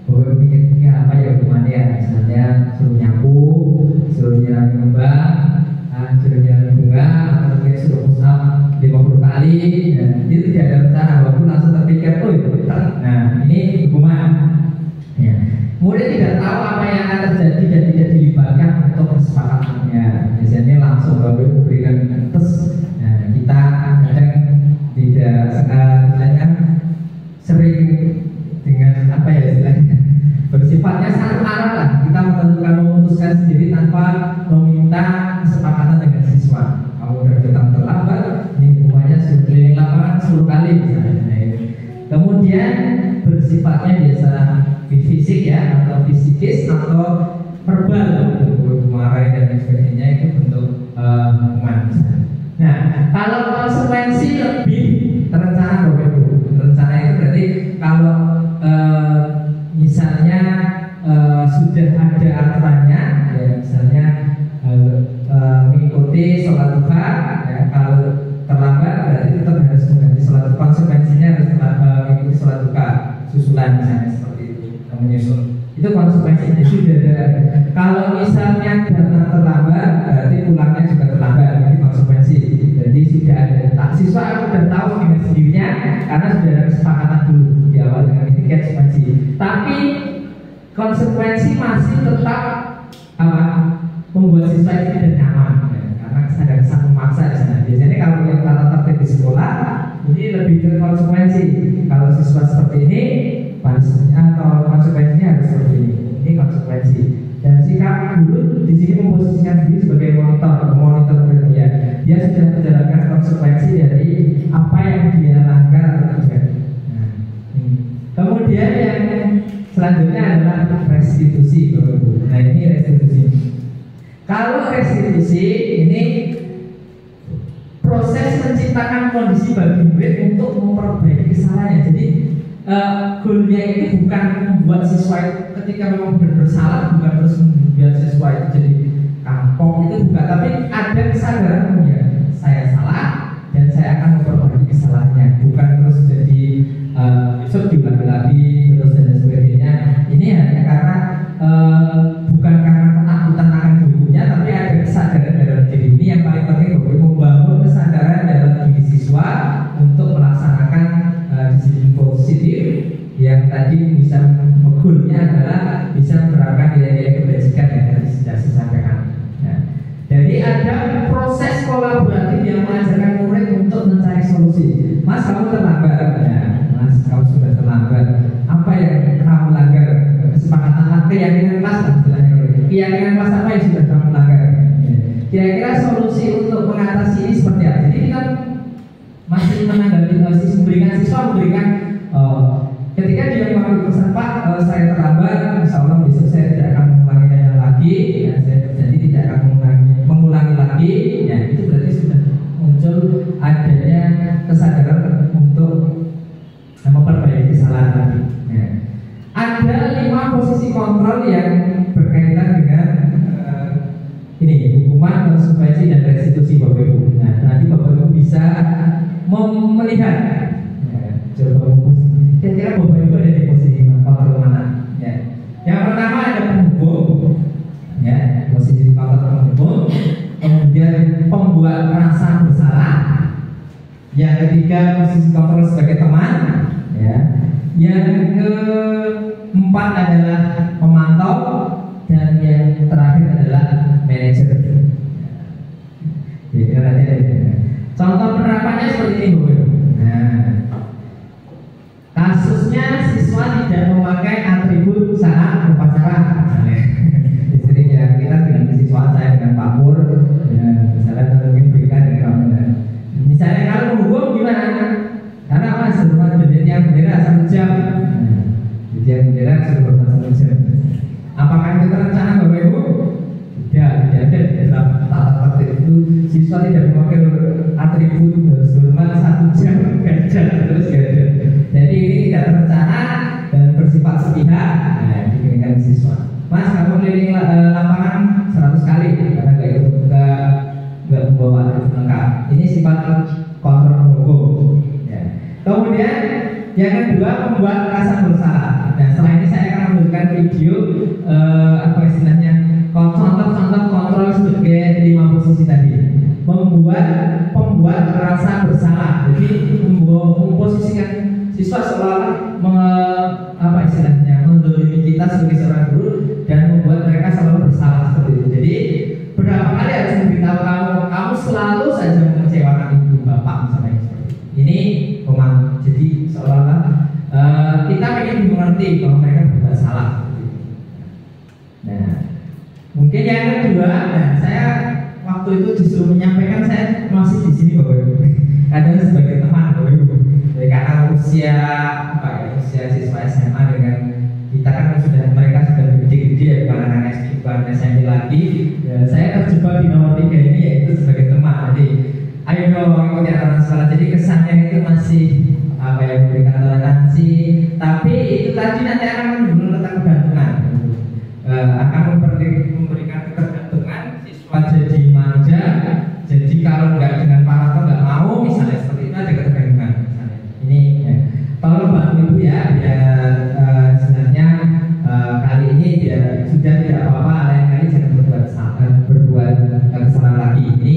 Bapak Ibu pikir apa ya hukumannya? Misalnya suruh nyapu, suruh nyiram kembang, suruh nyiram bunga, atau mungkin suruh pusat 50 kali, ya, itu tidak ada rencana. Bapak langsung terpikir, oh itu betul. Nah ini hukuman. Ya. Kemudian tidak tahu apa yang akan terjadi dan tidak dilibatkan untuk kesepakatannya. Biasanya langsung Bapak Ibu berikan tes. Nah kita kadang tidak istilahnya sering bersifatnya satu arah lah. Kita menentukan memutuskan sendiri tanpa meminta kesepakatan dengan siswa. Kamu udah datang terlambat, ini hukumannya sudah keliling lapangan 10 kali misalnya. Nah, itu. Kemudian bersifatnya biasa fisik ya, atau fisikis atau verbal, bentuk marahin dan sebagainya, itu bentuk hukuman. Nah, kalau konsekuensi lebih terencana Bapak Ibu. Terencana itu berarti kalau misalnya sudah ada aturannya, ya misalnya mengikuti sholat duha, ya kalau terlambat berarti tetap harus mengganti sholat. Konsekuensinya harus mengikuti sholat duha susulan misalnya seperti itu, menyusul. Itu konsekuensinya sudah ada. Kalau misalnya datang terlambat, berarti pulangnya juga terlambat. Ini konsekuensi. Jadi sudah ada. Siswa sudah tahu dengan sendirinya karena sudah ada kesepakatan dulu di awal dengan tiket konsekuensi. Tapi konsekuensi masih tetap membuat siswa itu tidak nyaman, ya, karena ada kesan memaksa di sana. Biasanya kalau yang tata tertib di sekolah, ini lebih ke konsekuensi. Kalau siswa seperti ini, punishment atau konsekuensinya harus seperti ini. Ini konsekuensi. Dan sikap guru di sini memposisikan diri sebagai monitor dia. Dia sudah menjalankan konsekuensi dari apa yang dia langgar atau tidak. Nah, kemudian yang selanjutnya adalah restitusi, Bapak Ibu. Nah, ini restitusi. Kalau restitusi ini proses menciptakan kondisi bagi murid untuk memperbaiki kesalahannya. Jadi goalnya ini bukan membuat siswa ketika memang bersalah, bukan terus membuat siswa itu jadi kampung, itu bukan, tapi ada kesadaran ya, saya salah dan saya akan memperbaiki kesalahannya, bukan terus jadi besok diulangi lagi terus dan sebagainya. Ini hanya karena bukan karena ketakutan akan gurunya, tapi ada kesadaran dalam diri. Ini yang paling penting, membangun kesadaran dalam diri siswa untuk melaksanakan disiplin positif yang tadi bisa goalnya adalah bisa menerapkan nilai-nilai kebajikan yang tadi sudah saya sampaikan. Nah, jadi ada proses kolaboratif yang mengajarkan murid untuk mencari solusi. Mas, kamu terlambat. Ya, Mas, kamu sudah terlambat. Apa yang kamu langgar? Kesepakatan keyakinan kelas, keyakinan kelas apa yang sudah kamu langgar? Kira-kira solusi untuk mengatasi ini seperti apa? Jadi kita masih menanggapi memberikan siswa ketika dia mengambil pesan, Pak, saya terlambat, insya Allah besok saya tidak akan mengulanginya lagi, ya, saya berjanji tidak akan mengulangi lagi. Ya, itu berarti sudah muncul adanya kesadaran untuk memperbaiki kesalahan tadi. Ya. Ada 5 posisi kontrol yang berkaitan dengan ini hukuman, konsekuensi dan restitusi, Bapak Ibu. Nah, nanti Bapak Ibu bisa melihat. Coba kira-kira Bapak Ibu ada di posisi kontrol mana? Ya. Yang pertama ada penghubung, ya, posisi kontrol penghubung. Kemudian pembuat rasa bersalah. Yang ketiga posisi kontrol sebagai teman, ya. Yang keempat adalah pemantau, dan yang terakhir adalah manajer. Jadi nanti ada contoh penerapannya seperti ini, Bu. Nah, kasusnya siswa tidak memakai atribut saat upacara. Sering ya kita dengan siswa, saya dengan Pak Pur, ya, misalnya mungkin berikan dengan kamu. Misalnya kalau menghukum gimana? Karena apa? Sebelum tiang bendera 1 jam. Tiang bendera sudah 1 jam. Apakah itu terencana, Bapak Ibu? Tidak ada di dalam tata tertib itu. Siswa tidak memakai atribut hormat 1 jam, gajah terus gajah. Jadi ini tidak terencana dan bersifat sepihak. Nah, diberikan siswa. Mas, kamu keliling lapangan 100 kali karena nggak membawa atribut lengkap. Ini sifat kontrol mendukung. Ya. Kemudian yang kedua, membuat rasa bersalah. Nah, setelah ini saya akan menunjukkan video apa istilahnya contoh-contoh kontrol sebagai 5 posisi tadi. Pembuat rasa bersalah. Jadi memposisikan siswa seolah apa istilahnya mendolimi kita sebagai seorang guru dan membuat mereka selalu bersalah seperti itu. Jadi berapa kali harus memberitahu kamu selalu saja mengecewakan ibu bapak misalnya seperti itu. Ini jadi seolah-olah kita ingin mengerti bahwa mereka berbuat salah. Mungkin yang kedua, nah saya waktu itu disuruh menyampaikan, saya masih di sini Bapak Ibu. Kadang sebagai teman Bapak Ibu. Jadi karena usia usia siswa SMA dengan kita kan sudah, mereka sudah gede-gede ya, bukan anak SD, bukan SMP lagi. Ya, saya terjebak di nomor 3 ini yaitu sebagai teman. Jadi ayo dong ikuti aturan sekolah. Jadi kesannya itu masih memberikan toleransi, tapi itu tadi nanti akan menimbulkan letak kegantungan, akan memberikan ketergantungan, siswa jadi manja. Jadi kalau nggak dengan para atau nggak mau, misalnya seperti itu, ada ketergantungan. Misalnya ini ya. Tolong bantu ibu ya, biar sebenarnya kali ini dia sudah tidak apa-apa, lain kali jangan berbuat kesalahan lagi. Ini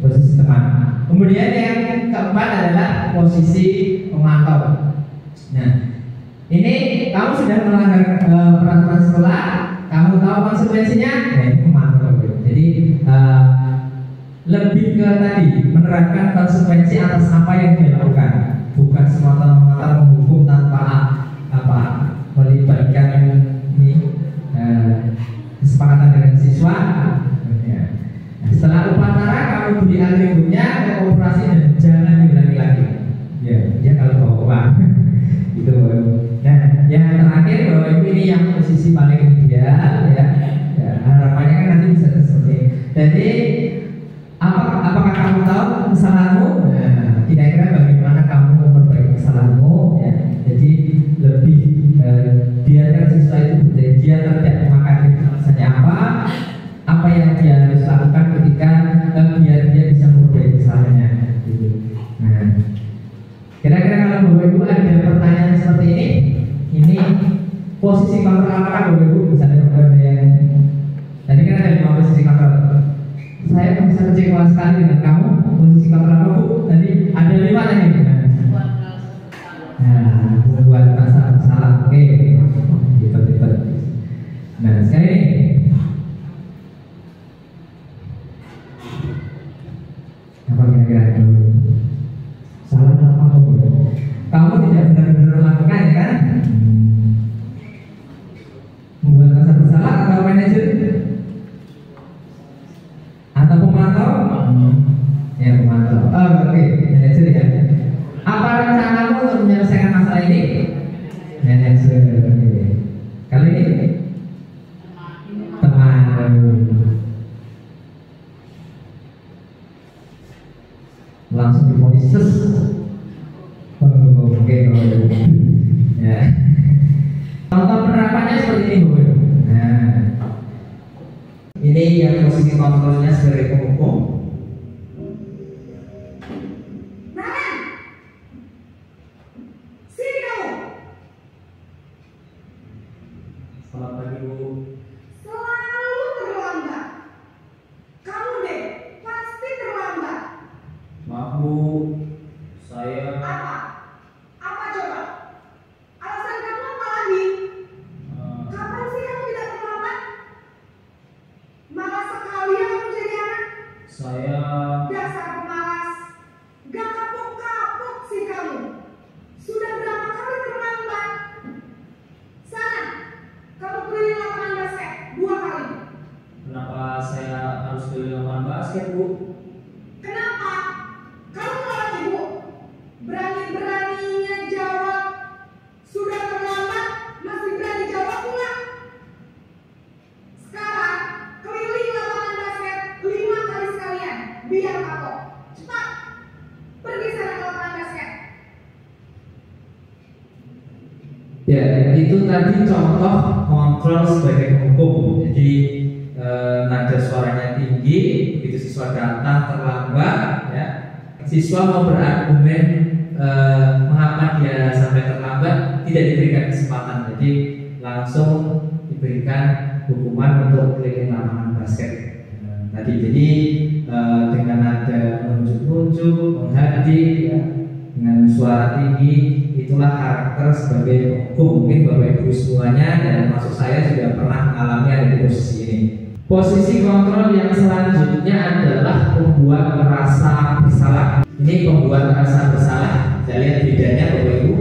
posisi teman. Kemudian yang keempat adalah posisi pemantau. Nah, ini kamu sudah melanggar peraturan sekolah, kamu tahu konsekuensinya, nah ini pemantau. Jadi lebih ke tadi menerapkan konsekuensi atas apa yang dia lakukan, bukan semata-mata menghukum tanpa melibatkan kesepakatan dengan siswa. Nah, setelah upacara kamu beri atributnya, kooperasi dan jangan diulangi lagi. Ya, dia kalau bawa uang gitu. Nah, yang terakhir Bapak Ibu, ini yang posisi paling ideal ya. Ya, harapannya kan nanti bisa seperti. Jadi apakah kamu tahu kesalahanmu? Nah, kira-kira bagaimana kamu memperbaiki kesalahanmu? Ya, jadi lebih biarkan siswa itu dia tidak memakai alasannya apa yang dia harus lakukan ketika biar dia bisa memperbaiki kesalahannya. Gitu. Nah, kira-kira kalau Bapak Ibu ada pertanyaan seperti ini posisi kontrol apakah Bapak Ibu misalnya ada yang tadi kan ada 5 posisi kontrol. Saya bisa kecewa sekali dengan kamu, posisi kontrol apa Bu? Tadi ada 5 tadi. Nah, membuat rasa bersalah. Oke, gitu. Nah, sekarang ini apa kira-kira salah apa Bu? Kamu tidak benar-benar melakukan ya kan? Membuat rasa bersalah atau manajer? Atau pemantau? Ya pemantau. Oke, manajer ya. Apa rencanamu untuk menyelesaikan masalah ini? Manajer. Kali ini teman. Langsung divonis oke. Ya. Contoh penerapannya seperti ini Bu. Nah, ini yang posisi kontrolnya sebagai penghukum. Sini kamu. Selamat pagi Bu. Selalu terlambat. Kamu deh pasti terlambat. Maaf Bu, saya Apa coba? Alasan kamu apa lagi? Kapan sih kamu tidak terlambat? Malas sekali ya kamu jadi anak. saya Dasar pemalas. Gak kapok-kapok sih kamu. Sudah berapa kali terlambat? Sana, kamu keliling lapangan basket 2 kali. kenapa saya harus beli lapangan basket Bu? Kenapa? Kamu malah ibu. Berani-beraninya jawab. Sudah terlambat, masih berani jawab pula. Sekarang, keliling lapangan basket 5 kali sekalian. Biar kapok. Cepat. Pergi sana ke lapangan basket. Ya, itu tadi contoh kontrol sebagai penghukum. Jadi nada suaranya tinggi, begitu siswa datang terlambat, ya. Siswa mau berargumen mengapa dia sampai terlambat, tidak diberikan kesempatan. Jadi langsung diberikan hukuman untuk keliling lapangan basket tadi. Jadi dengan nada menunjuk-nunjuk, menghadik, ya, dengan suara tinggi, itulah karakter sebagai penghukum. Mungkin Bapak Ibu semuanya dan termasuk saya sudah pernah mengalami ada di posisi ini. Posisi kontrol yang selanjutnya adalah membuat merasa bersalah. Ini pembuat merasa bersalah. Kita lihat bedanya Bapak Ibu.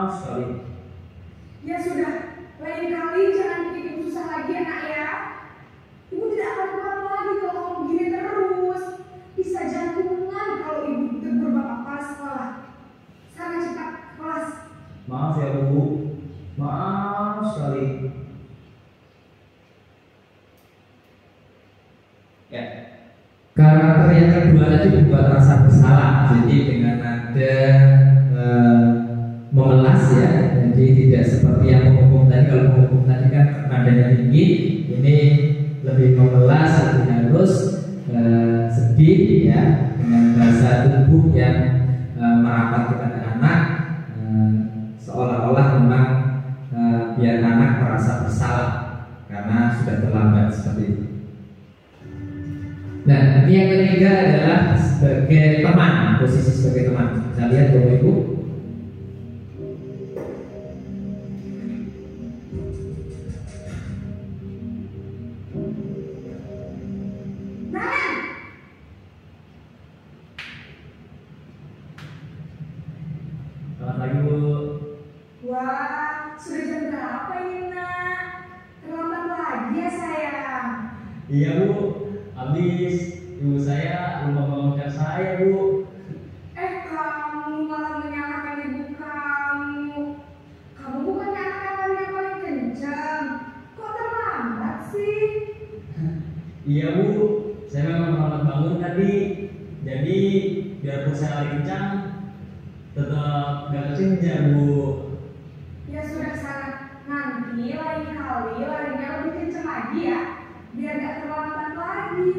Maaf sekali. Ya sudah, lain kali jangan bikin ibu susah lagi ya nak ya. Ibu tidak akan kuat lagi kalau kamu begini terus. Bisa jantungan kalau ibu tegur bapak kepala sekolah. Sana cepat ke kelas. Maaf ya Bu. Maaf sekali. Ya. Karakter yang kedua tadi membuat rasa bersalah. Jadi dengan nada memelas ya. Jadi tidak seperti yang menghukum tadi. Kalau menghukum tadi kan nadanya tinggi, ini lebih memelas, lebih halus, sedih ya, dengan bahasa tubuh yang merapat kepada anak, seolah-olah memang biar anak merasa bersalah karena sudah terlambat seperti itu. Nah, ini yang ketiga adalah sebagai teman, posisi sebagai teman. Kita lihat Bapak Ibu. Selamat pagi Bu. Wah, sudah jam berapa ini nak? Terlambat lagi ya sayang. Iya Bu. Habis ibu saya lupa bangunkan saya Bu. Kamu malah menyalahkan ibu kamu. Kamu bukannya anak yang paling kencang. Kok terlambat sih? Iya Bu. Saya memang terlambat bangun tadi. Jadi biarpun saya lari kencang, tetap gak kesenja Bu. Ya sudah sana. Nanti lain kali larinya lebih kencang lagi ya. Biar gak terlambat lagi.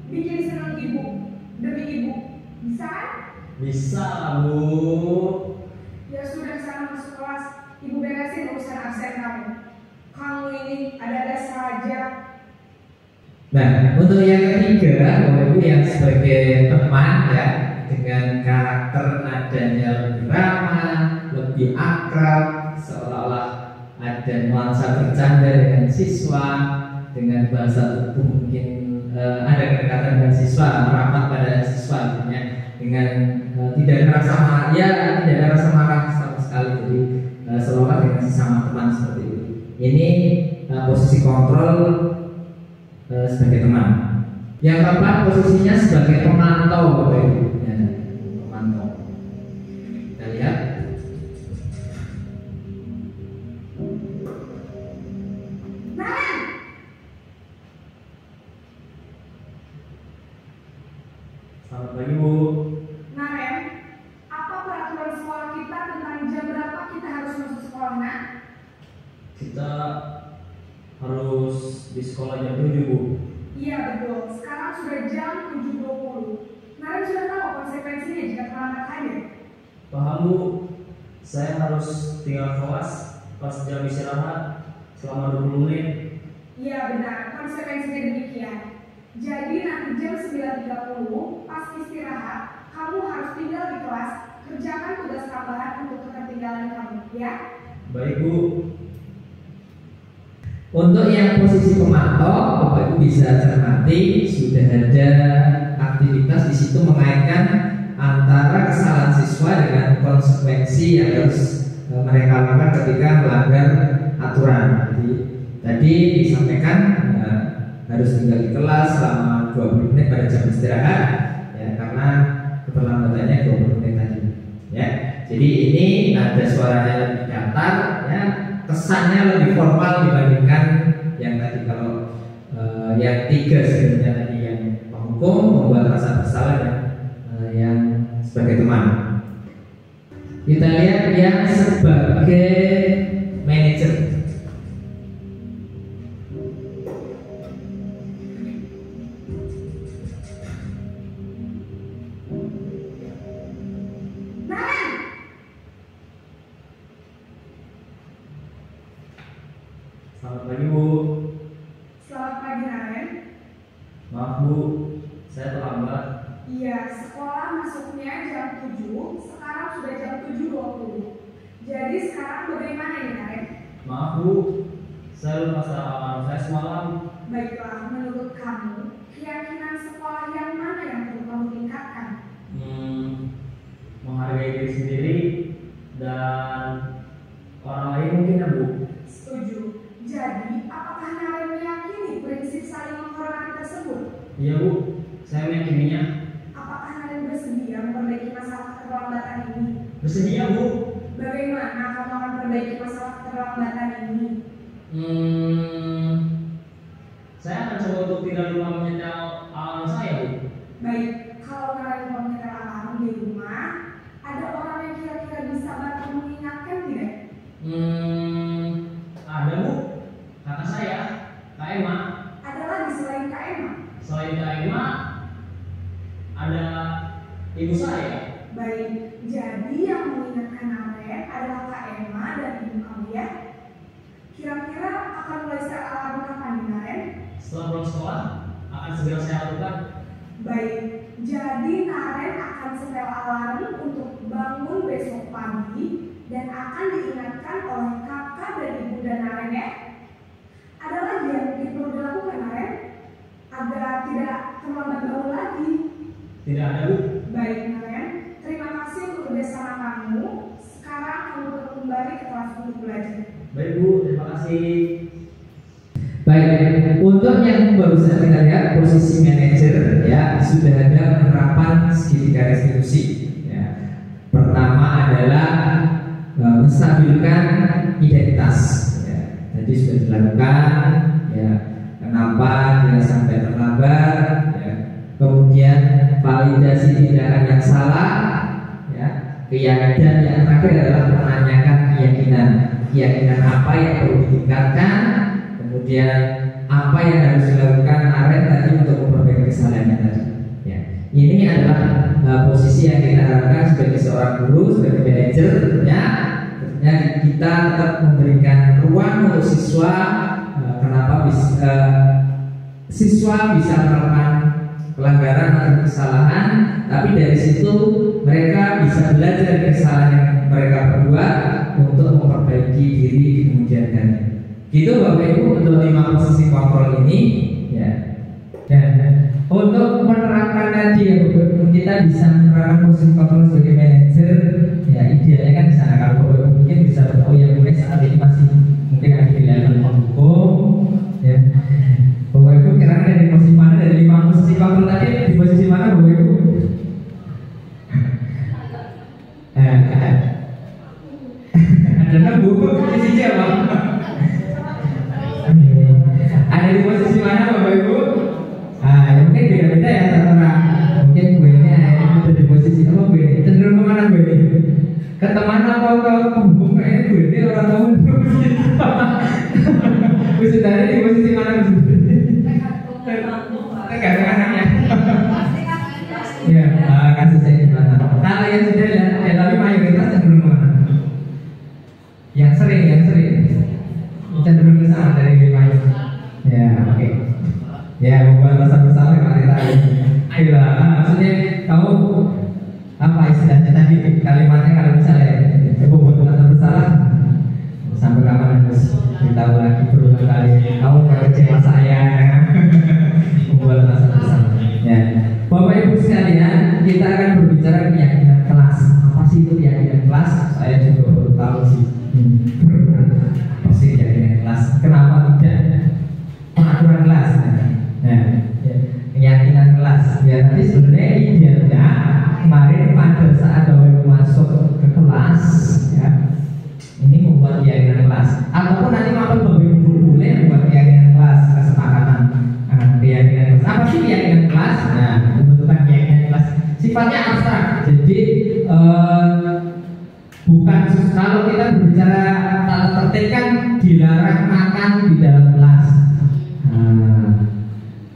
Bikin senang ibu demi ibu. Bisa kan? Bisa lah Bu. Ya sudah sana masuk kelas. Ibu beresin urusan absen kamu. Kamu ini ada-ada saja. Nah, untuk yang ketiga, Bapak Ibu yang sebagai teman ya, dengan karakter nadanya lebih ramah, lebih akrab, seolah-olah ada nuansa bercanda dengan siswa, dengan bahasa tubuh mungkin ada kedekatan dengan siswa, merapat pada siswa, dengan tidak ada rasa marah, ya tidak ada rasa marah sama sekali, jadi seolah dengan sesama teman seperti itu. Ini posisi kontrol sebagai teman. Yang keempat posisinya sebagai pemantau, Bapak Ibu. Ya, pemantau. Kita lihat. Selamat pagi Bu. Naren, apa peraturan sekolah kita tentang jam berapa kita harus masuk sekolah, nak? Kita harus di sekolah jam 7 Bu. Iya betul, sekarang sudah jam 7.20. Naren sudah tahu konsekuensinya jika terlambat hadir. Paham Bu. Saya harus tinggal kelas pas jam istirahat selama 20 menit. Iya benar, konsekuensinya demikian. Jadi nanti jam 9.30 pas istirahat, kamu harus tinggal di kelas, kerjakan tugas tambahan untuk ketertinggalan kamu, ya? Baik Bu. Untuk yang posisi pemantau, Bapak Ibu bisa cermati sudah ada aktivitas di situ mengaitkan antara kesalahan siswa dengan konsekuensi yang harus mereka lakukan ketika melanggar aturan. Jadi tadi disampaikan harus tinggal di kelas selama 20 menit pada jam istirahat, ya, karena keterlambatannya 20 menit tadi. Ya, jadi ini nada suaranya lebih datar, ya, kesannya lebih formal dibandingkan yang tadi. Kalau yang tiga sebenarnya tadi yang menghukum, membuat rasa bersalah, dan yang sebagai teman. Kita lihat yang sebagai manajer. Selamat pagi Bu. Selamat pagi Naren. Maaf Bu, saya terlambat. Iya, sekolah masuknya jam 7, sekarang sudah jam 7.20. Jadi sekarang bagaimana ya Naren? Maaf Bu, saya lupa sarapan saya semalam. Baiklah, menurut kamu, keyakinan sekolah yang mana yang perlu kamu tingkatkan? Menghargai diri sendiri dan Bersedia, Bu. Bagaimana kamu akan perbaiki masalah keterlambatan ini? Saya akan coba untuk tidak lupa menyetel alarm saya, Bu. Baik, kalau kalian mau menyetel alarm di rumah, ada orang yang kira-kira bisa bantu mengingatkan tidak? Ada, Bu. Kakak saya, Kak Emma. Ada lagi selain Kak Emma? Selain Kak Emma, ada ibu saya. Baik, jadi yang mengingatkan Naren adalah Kak Emma dan ibu kamu ya? Kira-kira akan mulai set alarm kapan nih Naren? Setelah pulang sekolah, akan segera saya lakukan. Baik, jadi Naren akan setel alarm untuk bangun besok pagi dan akan diingatkan oleh kakak dan ibu dan Naren ya. Ada lagi yang perlu dilakukan Naren agar tidak terlambat bangun lagi? Tidak ada, Bu. Baik Naren, terima kasih untuk kerjasama kamu. Sekarang kamu kembali ke kelas untuk belajar. Baik, Bu. Terima kasih. Baik, untuk yang barusan kita lihat posisi manajer ya sudah ada penerapan segitiga restitusi. Ya. Pertama adalah menstabilkan identitas. Ya. Jadi sudah dilakukan. Ya. Kenapa dia sampai terlambat? Ya. Kemudian validasi tindakan yang salah. Ya. Keyakinan yang terakhir adalah menanyakan keyakinan apa yang perlu ditingkatkan. Kemudian apa yang harus dilakukan Naren tadi untuk memperbaiki kesalahannya tadi. Ya. Ini adalah posisi yang kita harapkan sebagai seorang guru, sebagai manajer tentunya kita tetap memberikan ruang untuk siswa. Kenapa siswa bisa melakukan pelanggaran atau kesalahan, tapi dari situ mereka bisa belajar dari kesalahan yang mereka perbuat untuk memperbaiki diri di kemudian hari. Gitu Bapak Ibu untuk 5 posisi kontrol ini ya. Dan untuk menerapkan tadi ya Bapak Ibu, kita bisa menerapkan posisi kontrol sebagai manajer ya, idealnya kan di sana. Kalau Bapak Ibu mungkin bisa oh ya mungkin saat ini masih mungkin ada di level hukum ya. Bapak Ibu kira-kira dari posisi mana, dari 5 posisi kontrol tadi di posisi mana Bapak Ibu? Ada buku posisi siapa? Ada di posisi mana Bapak Ibu? Ya mungkin beda-beda ya satu orang. Mungkin gue ini ada di posisi apa gue ini? Cenderung kemana gue ini? Ke teman apa ke pembung kayaknya gue ini orang tahu. Gue dari di posisi mana Gus? Tergantung anaknya. Ya, kasusnya gimana? Kalau yang sudah lihat, tapi mayoritas cenderung kemana? Yang sering cenderung ke sana dari 5 itu. Ya, oke. Ya, membuat rasa bersalah kemarin tadi. Ayolah, maksudnya kamu apa istilahnya tadi kalimatnya kalau misalnya membuat rasa bersalah sampai kapan harus ditahu lagi berulang kali kamu nggak kecewa saya membuat rasa bersalah. Ya, Bapak Ibu sekalian, kita akan berbicara keyakinan kelas. Apa sih itu keyakinan kelas? Saya juga baru tahu sih. Pasti keyakinan kelas. Kenapa tidak pengaturan kelas? Nah, keyakinan kelas. Ya, tapi sebenarnya idealnya kemarin pada saat Bapak Ibu masuk ke kelas, ya, ini membuat keyakinan kelas. Ataupun nanti maupun Bapak Ibu boleh membuat keyakinan kelas, kesepakatan keyakinan kelas. Apa sih keyakinan kelas? Nah, pembentukan keyakinan kelas sifatnya abstrak. Jadi bukan kalau kita berbicara tata tertib kan dilarang makan di dalam kelas.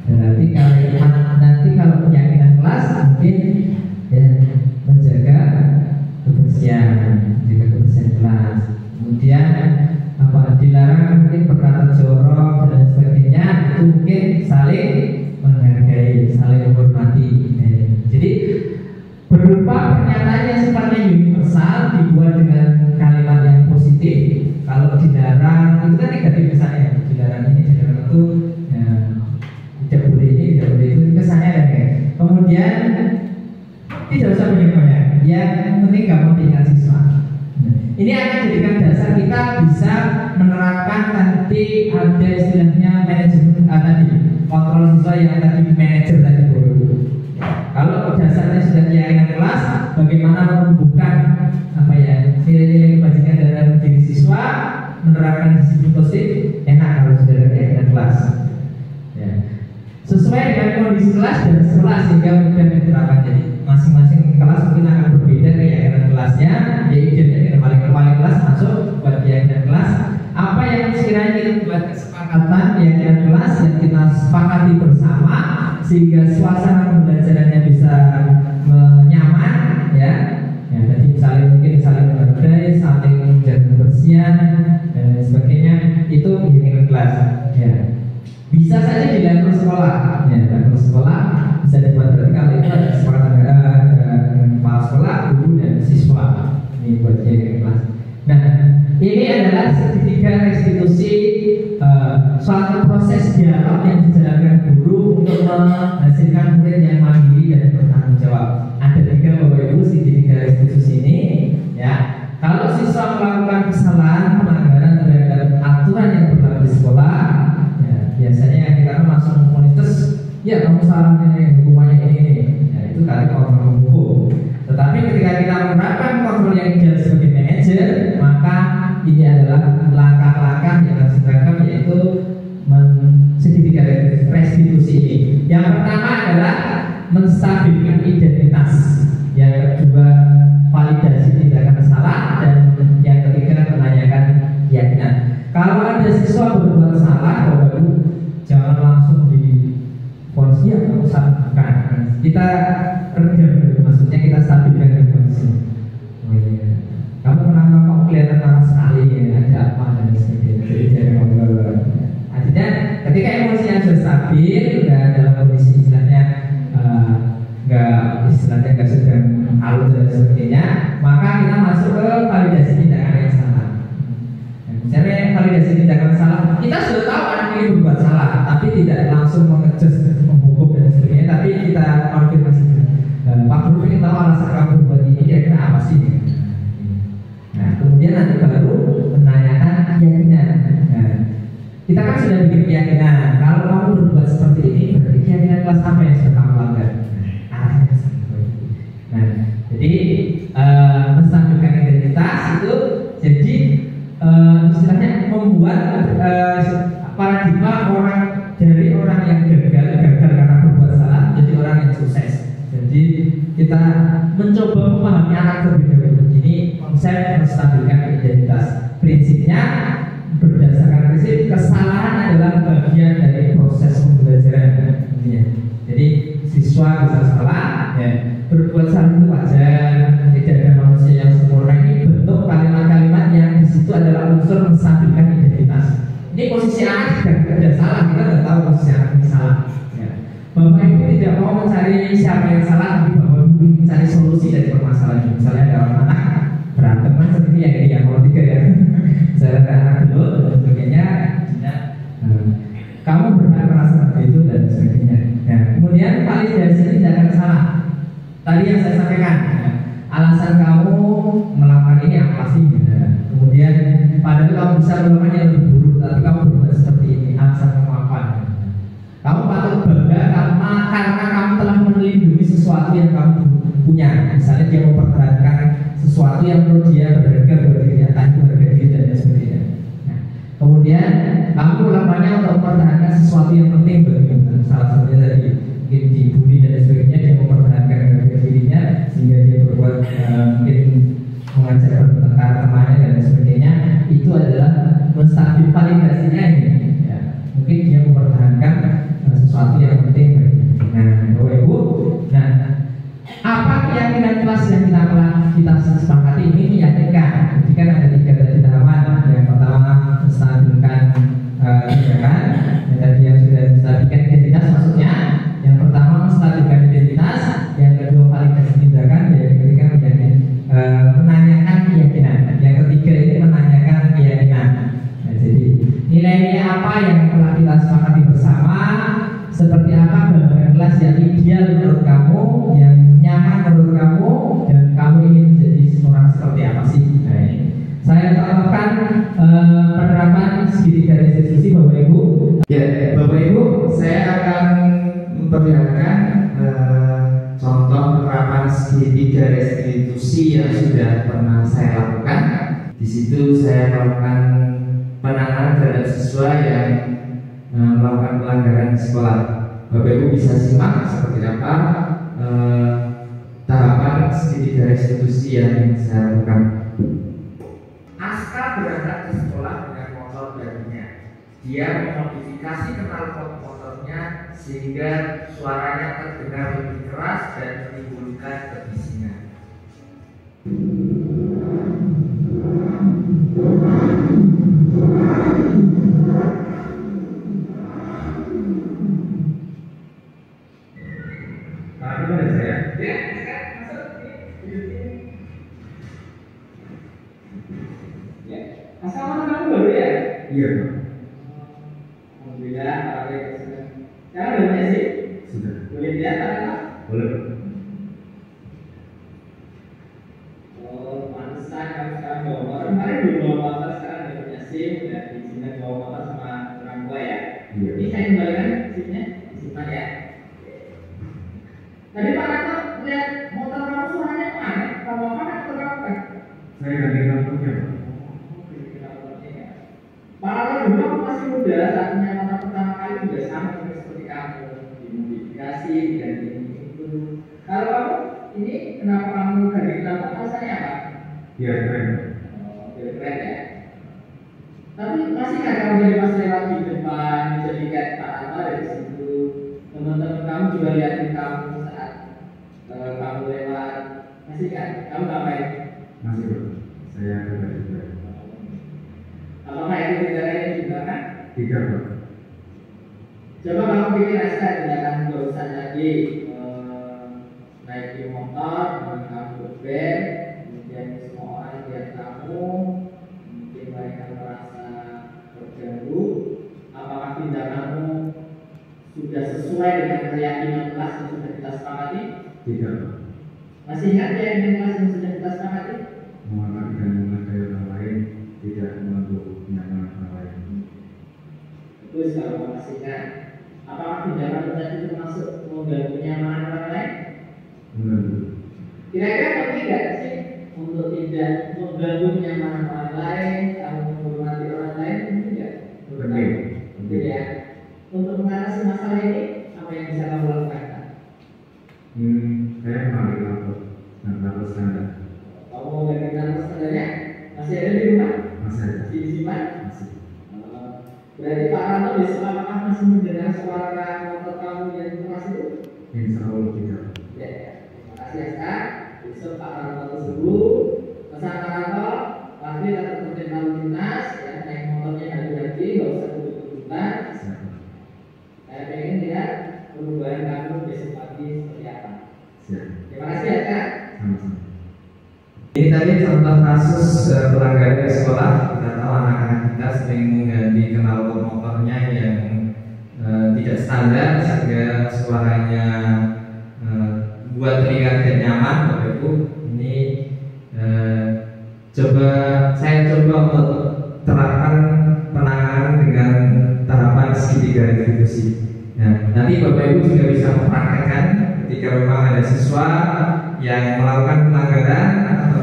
Berarti kalau keyakinan kelas mungkin ya, menjaga kebersihan kelas. Kemudian apa dilarang mungkin berkata jorok dan sebagainya, itu mungkin saling menghargai, saling menghormati. Jadi berupa pernyataan yang sifatnya universal dibuat dengan kalimat yang positif. Kalau dilarang itu kan negatif kesannya, dilarang ini, dilarang itu, ya, tidak boleh ini, tidak boleh itu, kesannya ada kayak. Kemudian tidak usah banyak-banyak, yang penting gampang diingat siswa. Ini akan jadikan dasar kita bisa menerapkan nanti ada istilahnya manajemen tadi, kontrol siswa yang tadi manajer tadi Kalau dasarnya sudah keyakinan kelas, bagaimana menumbuhkan apa siswa menerapkan disiplin positif enak kalau sudah ada keyakinan kelas. Ya. Sesuai dengan kondisi kelas dan sekolah sehingga mudah diterapkan. Jadi masing-masing kelas mungkin akan berbeda keyakinan kelasnya. Jadi dengan wali kelas masuk buat keyakinan kelas. Apa yang sekiranya kita buat kesepakatan keyakinan kelas yang kita sepakati bersama sehingga suasana pembelajarannya bisa nyaman, ya. Ya, tadi saling menghargai, saling menjaga kebersihan dan lain sebagainya, itu keyakinan kelas. Ya. Bisa saja di level sekolah, ya, level sekolah bisa dibuat berarti kalau itu ada kesepakatan kepala sekolah, guru dan siswa. Ini buat keyakinan kelas. Nah, ini adalah segitiga restitusi suatu proses dialog yang dijalankan guru untuk menghasilkan murid yang mandiri dan bertanggung jawab. Ada 3 Bapak Ibu segitiga restitusi ini, ya. Kalau siswa melakukan kesalahan pelanggaran terhadap aturan yang berlaku di sekolah, ya, biasanya kita langsung monitor, ya kamu salah ini, hukumannya ini, ya, itu kali orang hukum. Tetapi ketika kita menerapkan kontrol yang ideal sebagai manajer, maka ini adalah langkah-langkah yang harus dilakukan, yaitu segitiga restitusi ini. Yang pertama adalah menstabilkan identitas, yang kedua validasi tindakan salah, dan yang ketiga menanyakan keyakinan. Kalau ada siswa berbuat salah, Bapak Ibu jangan langsung difonis, ya kamu salah, bukan. Kita redam, maksudnya kita stabilkan kondisi. Oh iya, kamu kenapa kok kelihatan marah sekali, ya, ada apa dan sebagainya. Jadi jangan ngobrol. Artinya ketika emosinya sudah stabil dan dalam kondisi istilahnya nggak sedang halu dan sebagainya, maka kita masuk ke validasi tindakan yang salah. Misalnya validasi tindakan salah, kita sudah tahu anak ini berbuat salah, tapi tidak langsung mengejus, menghukum dan sebagainya, tapi kita konfirmasi. Pak Guru ingin tahu alasan kamu berbuat ini kira-kira apa sih? Nah, kemudian nanti baru menanyakan keyakinan. Nah, kita kan sudah bikin keyakinan, kalau kamu berbuat seperti ini, berarti keyakinan kelas apa yang sudah kamu langgar? Nah, jadi menstabilkan identitas itu jadi istilahnya membuat paradigma dari orang yang gagal karena berbuat salah menjadi orang yang sukses. Jadi kita mencoba memahami anak terlebih dahulu. Ini konsep menstabilkan identitas. Prinsipnya berdasarkan prinsip kesalahan adalah bagian dari proses pembelajaran. Jadi siswa bisa salah, ya, berbuat salah itu wajar. Tidak ada manusia yang sempurna. Ini bentuk kalimat-kalimat yang di situ adalah unsur menstabilkan identitas. Ini posisi anak tidak ada salah, kita tidak tahu posisi anak ini salah. Ya. Bapak Ibu tidak mau mencari siapa yang salah, tapi Bapak Ibu mencari solusi dari permasalahan. Misalnya ada orang anak berantem kan seperti yang ini yang nomor 3 ya. Saya anak dulu dan sebagainya. Kamu berhak merasa seperti itu dan sebagainya. Nah, kemudian validasi tindakan salah. Tadi yang saya sampaikan, alasan kamu melakukan ini apa sih? Kemudian padahal kamu bisa melakukan yang lebih buruk, tapi kamu berbuat seperti ini. Alasan kamu apa? Kamu patut bangga karena kamu telah melindungi sesuatu yang kamu punya. Misalnya dia mempertahankan sesuatu yang menurut dia berharga buat dirinya, entah itu harga diri dan sebagainya. Nah, kemudian kamu melakukannya untuk mempertahankan sesuatu yang penting bagimu. Salah satunya tadi mungkin dibully dan sebagainya, dia mempertahankan harga dirinya sehingga dia berbuat mungkin mengajak bertengkar temannya dan sebagainya. Itu adalah menstabil validasinya ini. Ya, mungkin dia mempertahankan sesuatu yang penting bagi. Nah, Bapak Ibu, nah apa keyakinan kelas yang kita sepakati ini meyakinkan? Jadi kan ada 3 tadi tahapan. Yang pertama menstabilkan tindakan, yang tadi yang sudah menstabilkan identitas maksudnya. Yang pertama menstabilkan identitas, yang kedua validasi tindakan, yang ketiga menanyakan keyakinan. Yang ketiga ini menanyakan keyakinan. Nah, jadi nilai-nilai apa yang telah kita sepakati bersama? Seperti apa gambaran kelas yang ideal menurut kamu, yang nyaman menurut kamu, dan kamu ingin menjadi seorang seperti apa sih? Nah, ini saya contohkan penerapan segitiga restitusi, Bapak Ibu. Ya, Bapak Ibu, saya akan memperlihatkan contoh penerapan segitiga restitusi yang sudah pernah saya lakukan. Di situ saya melakukan penanganan terhadap siswa yang melakukan pelanggaran di sekolah. Bapak Ibu bisa simak seperti apa tahapan segitiga restitusi yang saya lakukan. Aska berangkat ke sekolah dengan motor barunya. Dia memodifikasi knalpot motornya sehingga suaranya terdengar lebih keras dan menimbulkan kebisingan. Asal mana kamu baru ya? Iya, Pak. Alhamdulillah, sekarang udah punya sih? Sudah. Boleh lihat Pak? Boleh, Pak. Oh, pantesan kamu sekarang bawa motor. Kemarin belum bawa motor, sekarang udah punya SIM dan diizinkan bawa motor sama orang tua ya? Iya. Ini saya kembalikan SIM-nya, disimpan ya. Tadi Pak Rato lihat motor kamu suaranya mana? Kamu apa atau kamu kan? Saya ganti knalpotnya, Pak. Pak Rato dulu aku masih muda, saat punya motor pertama kali juga sama seperti kamu, dimodifikasi, diganti ini itu. Kalau kamu ini kenapa kamu ganti knalpot alasannya apa? Biar keren, Pak. Oh, biar keren ya. Tapi masih nggak kamu dari pas lewat di depan, jadi kayak Pak Rato dari situ. Teman-teman kamu juga liatin kamu saat kamu lewat. Masih kan? Kamu ngapain? Masih, Pak. Saya ada juga. Apakah itu tindakannya juga kan? Tidak, Pak. Coba kamu pikir aja tindakan barusan tadi naik di motor, dengan kamu berbel, kemudian semua orang lihat kamu, mungkin mereka merasa terganggu. Apakah tindakanmu sudah sesuai dengan keyakinan kelas yang sudah kita sepakati? Tidak, Pak. Masih ingat keyakinan kelas yang sudah kita sepakati? Menghormati dan menghargai orang lain, tidak mengganggu kenyamanan orang lain. Terus kalau kamu masih ingat, apakah tindakan tadi termasuk mengganggu kenyamanan orang lain? Mengganggu. Kira-kira penting nggak sih untuk tidak mengganggu kenyamanan orang lain, kamu menghormati orang lain, penting nggak? Penting. Penting ya. Untuk mengatasi masalah ini, apa yang bisa kamu lakukan? Saya mengambil knalpot dan knalpot standar. Kamu mau ganti knalpot standarnya? Masih ada di rumah? Masih ada. Masih disimpan? Masih. Berarti Pak Ranto besok apakah masih mendengar suara motor kamu yang keras itu? Insya Allah tidak. Ya, terima kasih ya Kak. Besok Pak Ranto tersebut pesan Pak Ranto pasti tetap tertib lalu lintas ya, naik motornya hati-hati, nggak usah kebut-kebutan. Saya pengen lihat perubahan kamu besok pagi seperti apa. Siap. Terima kasih ya Kak. Sama-sama. Ini tadi contoh kasus pelanggaran di sekolah. Kita tahu anak-anak kita sering mengganti knalpot motornya yang tidak standar sehingga suaranya buat telinga tidak nyaman. Bapak Ibu, ini saya coba untuk terapkan penanganan dengan tahapan segitiga restitusi. Nah, nanti Bapak Ibu juga bisa mempraktekkan ketika memang ada siswa yang melakukan pelanggaran atau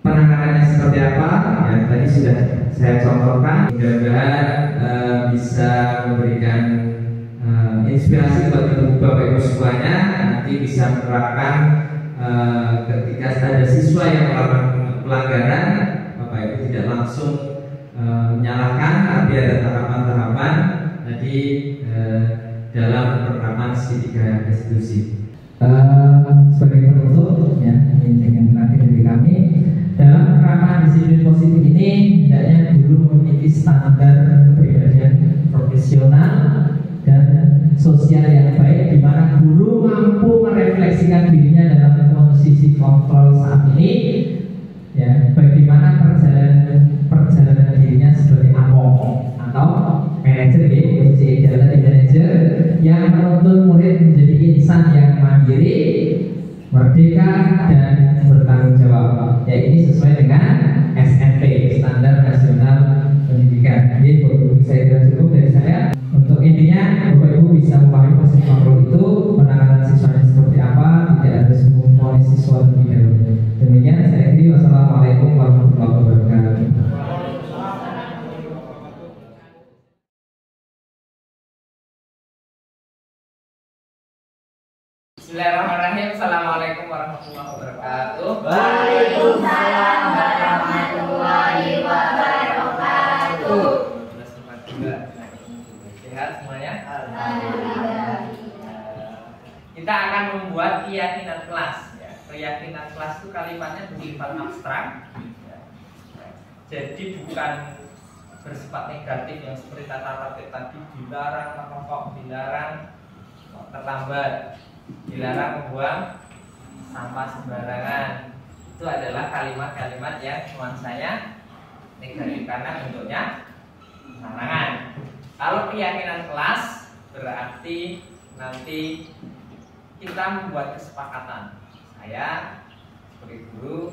penanganannya seperti apa. Ya, tadi sudah saya contohkan. Mudah-mudahan bisa memberikan inspirasi buat Bapak Ibu semuanya. Nanti bisa menerapkan ketika ada siswa yang melakukan pelanggaran, Bapak Ibu tidak langsung menyalahkan, tapi ada tahapan-tahapan tadi dalam penerapan segitiga restitusi. Sebagai penutup, ya, ini dengan terakhir dari kami dalam penerapan disiplin positif ini, hendaknya guru memiliki standar kepribadian profesional dan sosial yang baik, di mana guru mampu merefleksikan dirinya dalam posisi kontrol saat ini, ya, bagaimana perjalanan dirinya sebagai among atau manajer, ya, posisi ideal dari manajer yang menuntut murid menjadi insan yang mandiri, merdeka dan bertanggung jawab. Ya, ini sesuai dengan SMP, Standar Nasional Pendidikan. Jadi saya kira cukup dari saya. Untuk intinya Bapak Ibu bisa memahami posisi kontrol itu, penanganan siswanya seperti apa, tidak ada semua siswa terlebih dahulu. Demikian saya kira. Wassalamualaikum Bismillahirrahmanirrahim. Assalamualaikum warahmatullahi wabarakatuh. Waalaikumsalam warahmatullahi wabarakatuh. Sehat semuanya? Alhamdulillah. Kita akan membuat keyakinan kelas. Ya. Keyakinan kelas itu kalimatnya bersifat abstrak. Ya. Jadi bukan bersifat negatif yang seperti kata tadi, dilarang merokok, dilarang terlambat, dilarang membuang sampah sembarangan. Itu adalah kalimat-kalimat yang nuansanya negatif karena bentuknya larangan. Kalau keyakinan kelas berarti nanti kita membuat kesepakatan. Saya sebagai guru,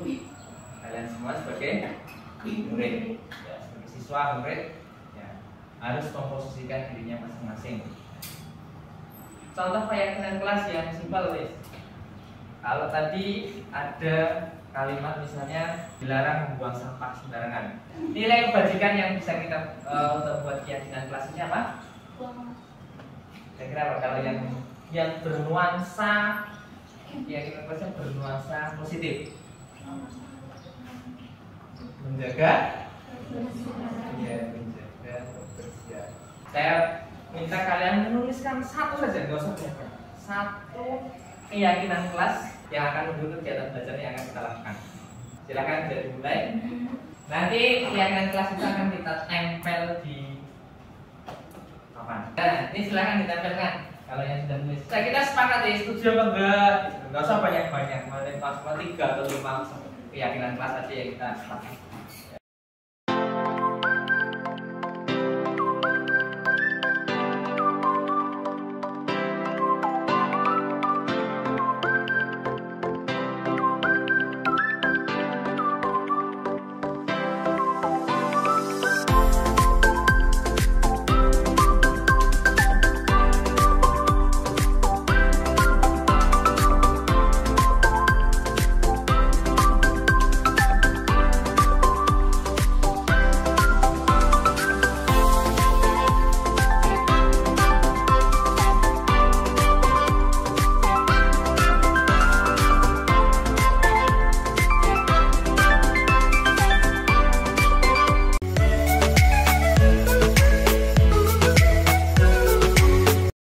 kalian semua sebagai murid, ya, sebagai siswa murid, ya, harus memposisikan dirinya masing-masing. Contoh keyakinan kelas yang simpel, guys. Kalau tadi ada kalimat misalnya dilarang membuang sampah sembarangan. Nilai kebajikan yang bisa kita untuk buat keyakinan kelas ini apa? Saya kira apa? Kalau yang bernuansa keyakinan kelasnya bernuansa positif, menjaga, ya, menjaga kebersihan. Saya minta kalian menuliskan satu saja, nggak usah banyak. Satu keyakinan kelas yang akan mendukung kegiatan belajar yang akan kita lakukan. Silakan bisa dimulai. Nanti keyakinan kelas itu akan kita tempel di papan. Nah, ini silakan ditempelkan. Kalau yang sudah tulis, kita sepakat ya, setuju apa enggak? Nggak usah banyak-banyak, mulai pas 3 atau 5 keyakinan kelas aja yang kita sepakat.